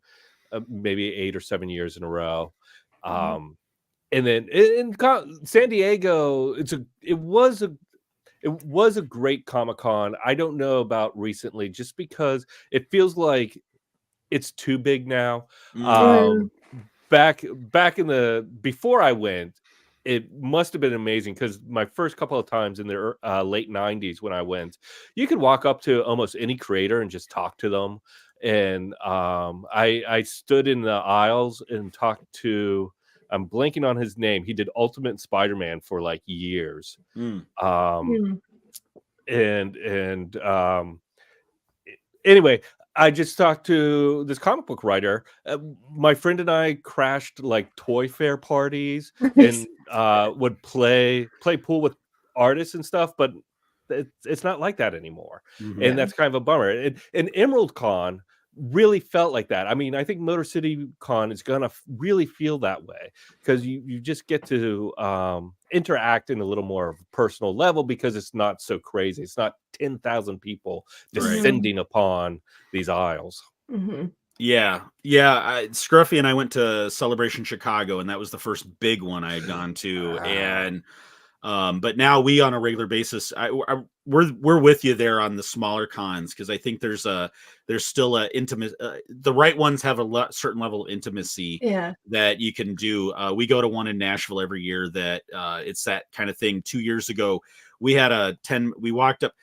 maybe 8 or 7 years in a row. And then in San Diego, it was a great Comic-Con. I don't know about recently, just because it feels like it's too big now. Back in before I went, it must have been amazing, because my first couple of times in the late 90s when I went, you could walk up to almost any creator and just talk to them. And I stood in the aisles and talked to, I'm blanking on his name. He did Ultimate Spider-Man for like years. Anyway, I just talked to this comic book writer. My friend and I crashed like toy fair parties and would play pool with artists and stuff, but it's not like that anymore. And that's kind of a bummer. And Emerald Con really felt like that. I mean, I think Motor City Con is gonna really feel that way, because you just get to interact in a little more of a personal level, because it's not so crazy. It's not 10,000 people descending upon these aisles. Yeah. Scruffy and I went to Celebration Chicago, and that was the first big one I had gone to. And but now we, on a regular basis, we're with you there on the smaller cons, because I think there's still a intimate. The right ones have a certain level of intimacy that you can do. We go to one in Nashville every year that it's that kind of thing. 2 years ago, we had we walked up.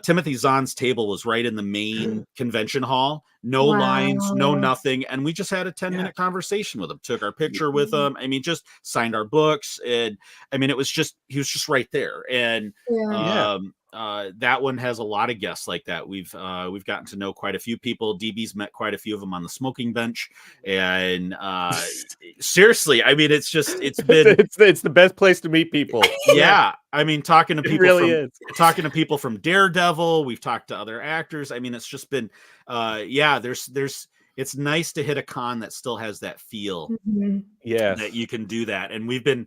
Timothy Zahn's table was right in the main convention hall. No lines, no nothing. And we just had a 10-minute conversation with him, took our picture with him. I mean, just signed our books. And I mean, he was just right there. And that one has a lot of guests like that. We've gotten to know quite a few people. DB's met quite a few of them on the smoking bench. And seriously, I mean, it's been it's the best place to meet people. Yeah. I mean, talking to people talking to people from Daredevil, we've talked to other actors. I mean, it's just been it's nice to hit a con that still has that feel. That you can do that. And we've been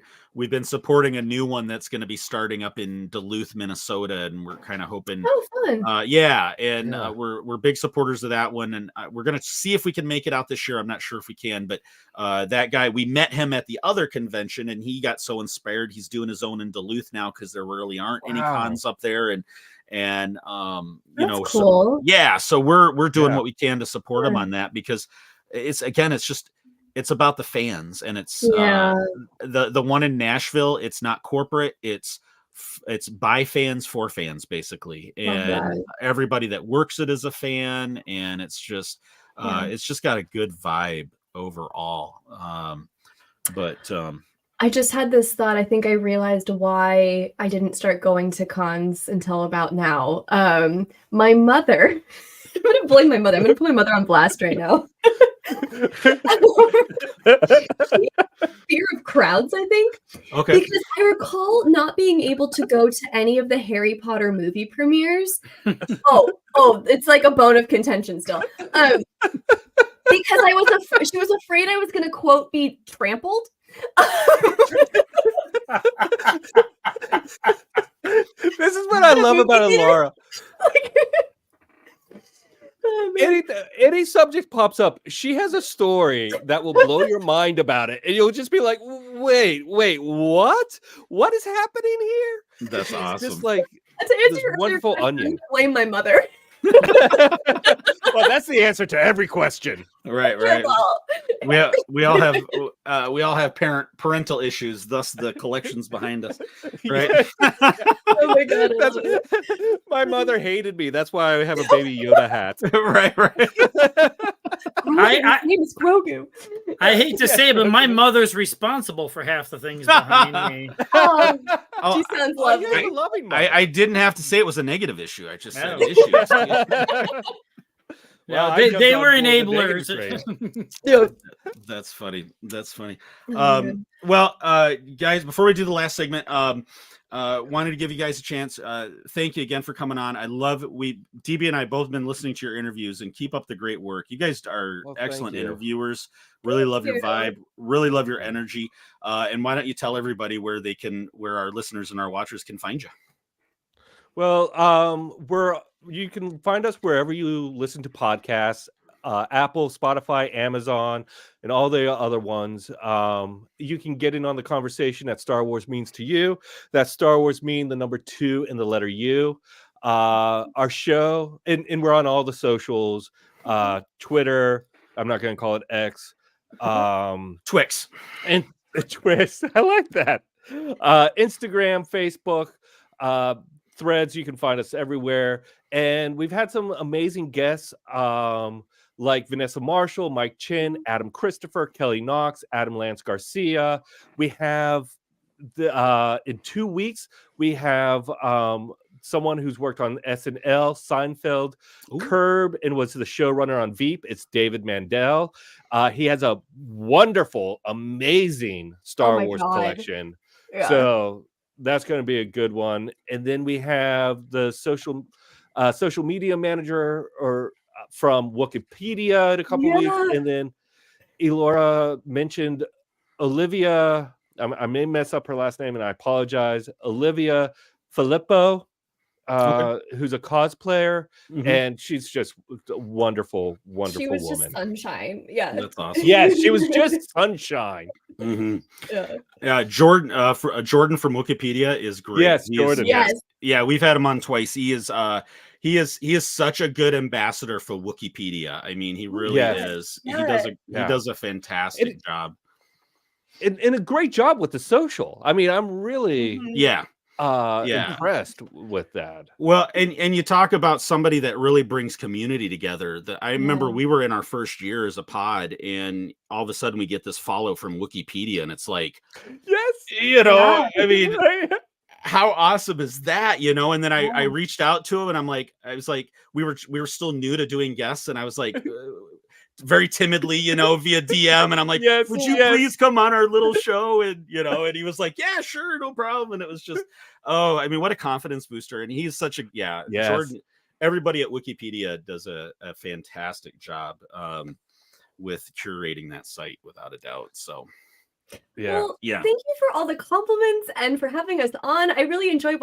supporting a new one that's going to be starting up in Duluth, Minnesota, and we're kind of hoping we're big supporters of that one, and we're going to see if we can make it out this year. I'm not sure if we can, but that guy, we met him at the other convention, and he got so inspired, he's doing his own in Duluth now, because there really aren't any cons up there. And cool. So we're doing what we can to support him on that, because it's about the fans, and it's the one in Nashville. It's not corporate. It's by fans for fans, basically, and everybody that works it is a fan, and it's just got a good vibe overall. I just had this thought. I think I realized why I didn't start going to cons until about now. My mother I'm gonna blame my mother. I'm gonna put my mother on blast right now. Fear of crowds, I think. Okay. Because I recall not being able to go to any of the Harry Potter movie premieres. It's like a bone of contention still. Because she was afraid I was gonna quote be trampled. This is what I love about Elora. Oh, man. Any subject pops up, she has a story that will blow your mind about it, and you'll just be like, "Wait, what? What is happening here?" That's It's awesome. just like To answer this your other wonderful question, onion. blame my mother. Well, that's the answer to every question. Right. We all have parental issues, thus the collections behind us. Right. Oh my god, I That's, love it. my mother hated me. That's why I have a Baby Yoda hat. right. His name is Grogu. I hate to say it, but my mother's responsible for half the things behind me. Oh, Oh, she sounds Oh, you lovely. have a loving mother. I didn't have to say it was a negative issue. I just said No. issues. Well, I they jumped they on were board the negative enablers. train. Dude. That's funny. Oh, Well, guys, before we do the last segment, wanted to give you guys a chance. Thank you again for coming on. I love DB and I both been listening to your interviews, and keep up the great work. You guys are Well, thank excellent you. interviewers. Really love your you. vibe. Really love your energy. And why don't you tell everybody where our listeners and our watchers can find you? Well, you can find us wherever you listen to podcasts, Apple, Spotify, Amazon, and all the other ones. You can get in on the conversation at Star Wars Means to You. That's Star Wars Mean, the number 2 and the letter U. Our show, and we're on all the socials, Twitter. I'm not going to call it X. Twix. And Twist. I like that. Instagram, Facebook, Threads. You can find us everywhere. And we've had some amazing guests like Vanessa Marshall, Mike Chin, Adam Christopher, Kelly Knox, Adam Lance Garcia. We have in 2 weeks, we have someone who's worked on SNL, Seinfeld, Ooh. Curb, and was the showrunner on Veep. It's David Mandel. He has a wonderful, amazing Star my Wars God. collection. Yeah. So that's going to be a good one. And then we have the social media manager from Wikipedia in a couple weeks. And then Elora mentioned Olivia. I may mess up her last name, and I apologize. Olivia Filippo, who's a cosplayer, and she's just a wonderful, wonderful She was woman. just sunshine. Yeah. That's awesome. Yes, she was just sunshine. Yeah. Jordan Jordan from Wikipedia is great. Yes, He is- Jordan. Yes. yeah, we've had him on twice. He is such a good ambassador for Wikipedia. I mean, he really Yes. is. Yeah. He does a fantastic job. And a great job with the social. I mean, I'm really Yeah. impressed with that. Well, and you talk about somebody that really brings community together. I remember we were in our first year as a pod, and all of a sudden we get this follow from Wikipedia, and it's like, Yes. I mean, how awesome is that? And then I reached out to him, and I was like, we were still new to doing guests, and I was like, very timidly, via DM, and I'm like, Yes, would you yes. please come on our little show? And and he was like, yeah, sure, no problem. And it was just, I mean, what a confidence booster. And he's such a Yes. Jordan, everybody at Wikipedia does a fantastic job with curating that site, without a doubt. So Yeah. Well, Yeah. thank you for all the compliments and for having us on. I really enjoy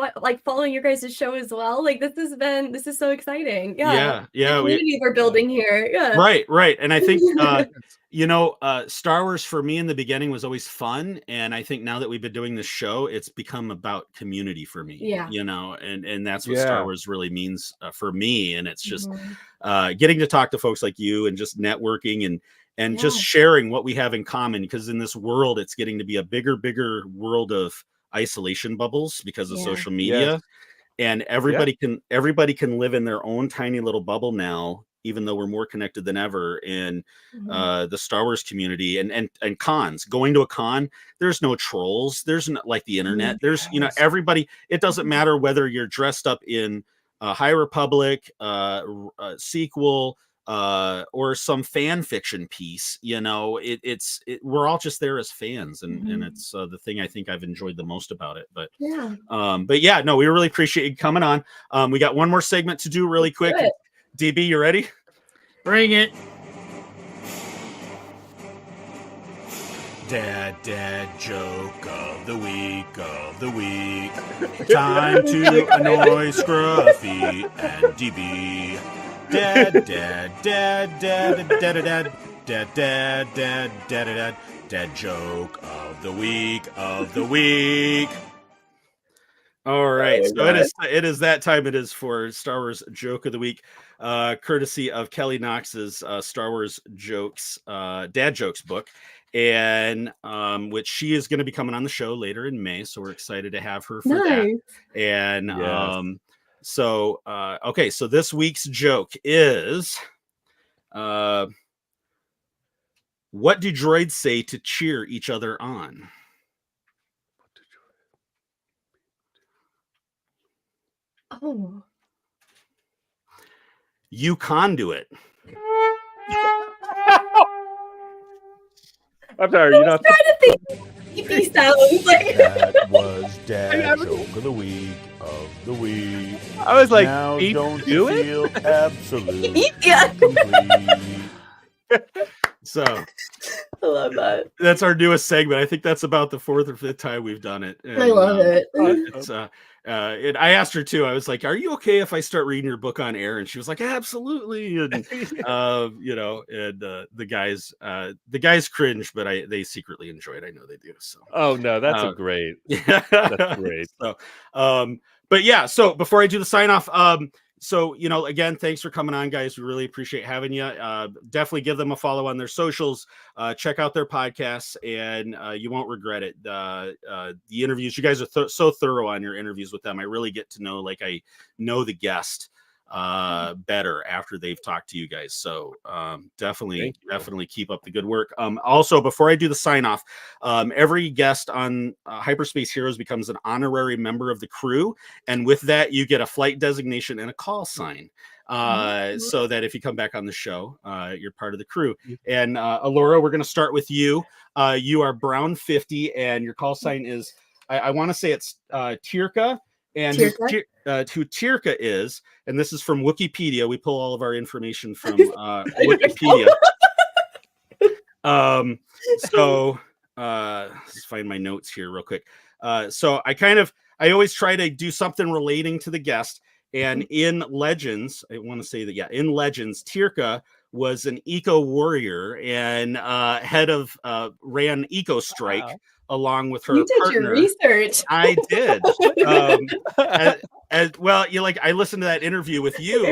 following your guys' show as well. Like this is so exciting. Yeah. Yeah. The community we're building here. Yeah. Right. And I think Star Wars for me in the beginning was always fun, and I think now that we've been doing this show, it's become about community for me. Yeah. And that's what Yeah. Star Wars really means for me. And it's just Mhm. getting to talk to folks like you, and just networking and just Yeah. sharing what we have in common, because in this world it's getting to be a bigger world of isolation bubbles because of Yeah. social media. Yes. And everybody can live in their own tiny little bubble now, even though we're more connected than ever. And Mhm. the Star Wars community and cons, going to a con, there's no trolls, there's not like the internet, there's Yes. everybody, it doesn't matter whether you're dressed up in High Republic sequel, or some fan fiction piece, we're all just there as fans, and it's the thing I think I've enjoyed the most about it. But yeah, no, we really appreciate you coming on. We got one more segment to do really quick. DB, you ready? Bring it. Dad joke of the week. Time to annoy Scruffy and DB. Dad joke of the week. All right, so it is that time. It is for Star Wars joke of the week, courtesy of Kelly Knox's Star Wars jokes, dad jokes book, and which she is going to be coming on the show later in May. So we're excited to have her for that. And so okay, so this week's joke is, what do droids say to cheer each other on? Oh. You conduit. I'm sorry, you're not trying to think beepy sounds like That was Dad joke of the week. I was like, Now beep, don't do you it? feel absolute Yeah. complete? So I love that. that's our newest segment. I think that's about the 4th or 5th time we've done it. And, I love it. It's, I asked her too. I was like, "Are you okay if I start reading your book on air?" And she was like, "Absolutely." And the guys cringe, but they secretly enjoy it. I know they do. So. Oh no, that's great. Yeah, That's great. So, but yeah. So before I do the sign off, so again, thanks for coming on, guys. We really appreciate having you. Definitely give them a follow on their socials. Check out their podcasts, and you won't regret it. The interviews, you guys are so thorough on your interviews with them. I really get to know, like, I know the guest better after they've talked to you guys. So definitely keep up the good work. Also, before I do the sign off, every guest on Hyperspace Heroes becomes an honorary member of the crew, and with that you get a flight designation and a call sign, so that if you come back on the show, you're part of the crew. And Elora, we're going to start with you. You are Brown 50, and your call sign is, I want to say it's Tirka. And who Tirka is, and this is from Wikipedia. We pull all of our information from Wikipedia. So let's find my notes here real quick. So I always try to do something relating to the guest. And in Legends, I want to say that, in Legends, Tirka was an eco warrior and head of ran Eco Strike. Wow. Along with her you did partner. Your research. I did. As well, I listened to that interview with you,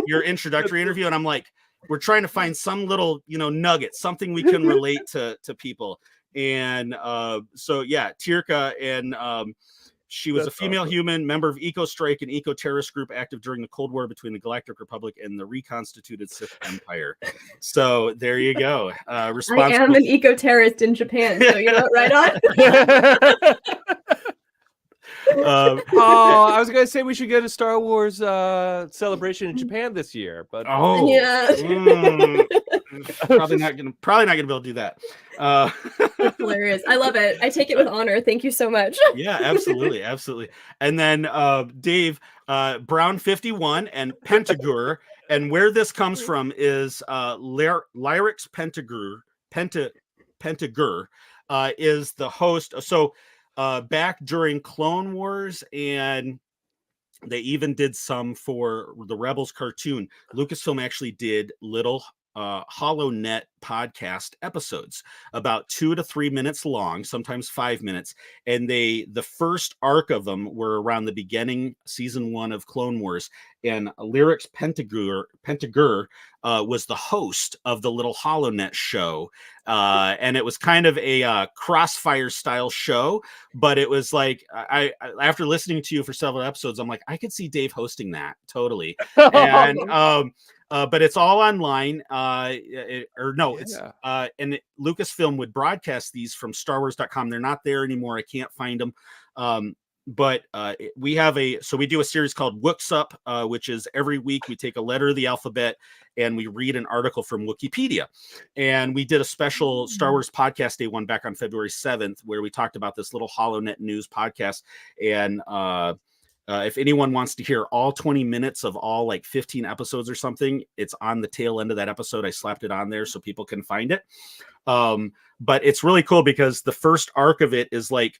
your introductory interview, and I'm like, we're trying to find some little, nugget, something we can relate to people. And so yeah, Tirka, and she was a female human, member of Eco Strike, an eco-terrorist group active during the Cold War between the Galactic Republic and the reconstituted Sith Empire. So there you go. I am an eco-terrorist in Japan, so right on. I was gonna say we should get a Star Wars celebration in Japan this year, but probably not gonna be able to do that. That's hilarious. I love it. I take it with honor. Thank you so much. Yeah, absolutely. And then Dave, Brown 51 and Pentagur, and where this comes from is Lyrics Pentagur is the host. So back during Clone Wars, and they even did some for the Rebels cartoon, Lucasfilm actually did little HoloNet podcast episodes, about 2 to 3 minutes long, sometimes 5 minutes. And the first arc of them were around the beginning, season 1 of Clone Wars. And Lyrics Pentagur was the host of the little HoloNet show. And it was kind of a Crossfire style show, but it was like, I after listening to you for several episodes, I'm like, I could see Dave hosting that totally. And but it's all online, and Lucasfilm would broadcast these from StarWars.com. They're not there anymore. I can't find them. we have we do a series called Wooks Up, which is every week we take a letter of the alphabet and we read an article from Wikipedia. And we did a special Star Wars Podcast Day one back on February 7th, where we talked about this little HoloNet News podcast. And if anyone wants to hear all 20 minutes of all like 15 episodes or something, it's on the tail end of that episode. I slapped it on there so people can find it. But it's really cool because the first arc of it is like,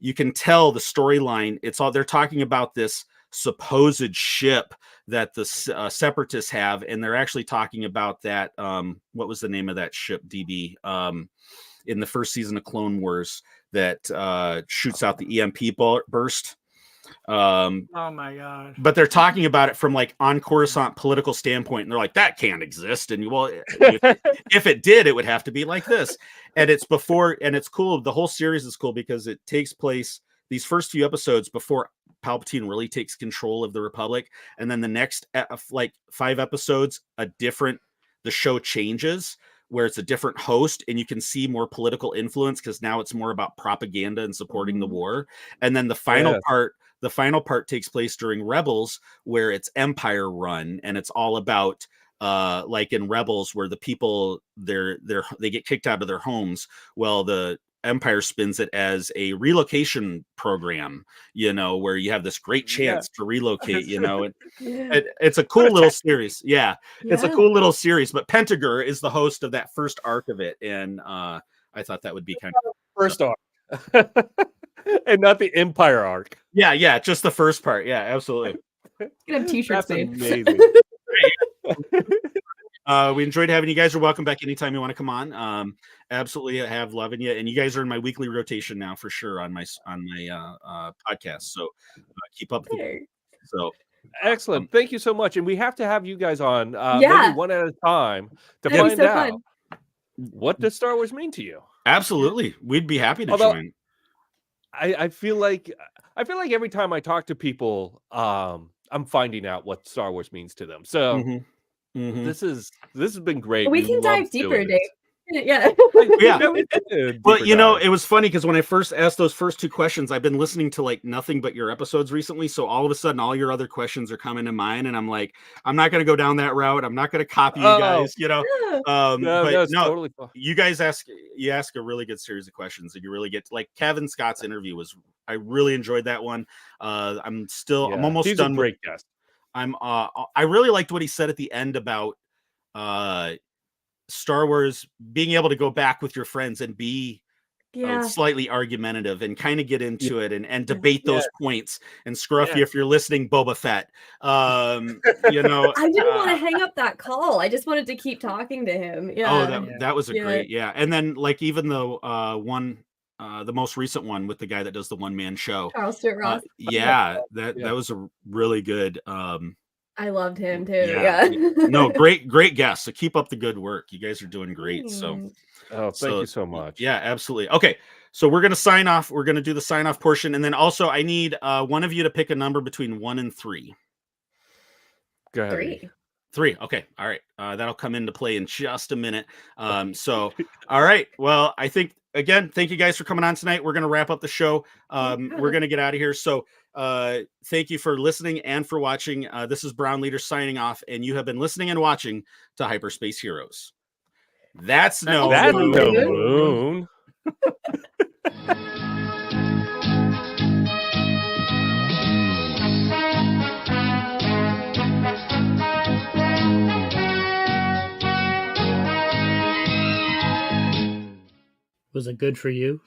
you can tell the storyline. It's all, they're talking about this supposed ship that the separatists have. And they're actually talking about that. What was the name of that ship, DB? In the first season of Clone Wars that shoots out the EMP burst. Oh my god. But they're talking about it from like on Coruscant political standpoint, and they're like, that can't exist. And well, if it did, it would have to be like this. And it's before, and it's cool. The whole series is cool because it takes place these first few episodes before Palpatine really takes control of the Republic. And then the next like 5 episodes, the show changes where it's a different host and you can see more political influence because now it's more about propaganda and supporting the war. And then the final part takes place during Rebels, where it's Empire run, and it's all about like in Rebels, where the people they get kicked out of their homes. Well, the Empire spins it as a relocation program, where you have this great chance to relocate, it's a cool little series. Yeah, it's a cool little series. But Pentagur is the host of that first arc of it, and I thought that would be kind of first arc. And not the Empire arc. Yeah, just the first part. Yeah, absolutely. You can have t-shirts made. Amazing. We enjoyed having you guys. You're welcome back anytime you want to come on. Absolutely, I have loving you, and you guys are in my weekly rotation now for sure on my podcast. So keep up. So excellent. Thank you so much, and we have to have you guys on maybe one at a time to find out what does Star Wars mean to you. Absolutely, we'd be happy to join. I feel like every time I talk to people, I'm finding out what Star Wars means to them. So this has been great. We can dive deeper, Dave. Yeah. But it was funny because when I first asked those first 2 questions, I've been listening to like nothing but your episodes recently. So all of a sudden, all your other questions are coming to mind, and I'm like, I'm not going to go down that route. I'm not going to copy you guys. Totally fine. You guys ask a really good series of questions, and you really get like Kevin Scott's interview I really enjoyed that one. I'm almost He's done. A great guest. I really liked what he said at the end about Star Wars being able to go back with your friends and be slightly argumentative and kind of get into it and debate those points and scruff you if you're listening, Boba Fett. I didn't want to hang up that call. I just wanted to keep talking to him. That was a great and then like even though the most recent one with the guy that does the one-man show, Charles Stuart Ross. That was a really good I loved him too. No, great guest. So keep up the good work. You guys are doing great. So thank you so much. Yeah, absolutely. Okay, so we're gonna sign off. We're gonna do the sign off portion, and then also I need one of you to pick a number between 1 and 3. Go ahead. 3. 3. Okay. All right. That'll come into play in just a minute. So all right. Well, I think again, thank you guys for coming on tonight. We're going to wrap up the show. We're going to get out of here. So thank you for listening and for watching. This is Brown Leader signing off, and you have been listening and watching to Hyperspace Heroes. That's no moon. Was it good for you?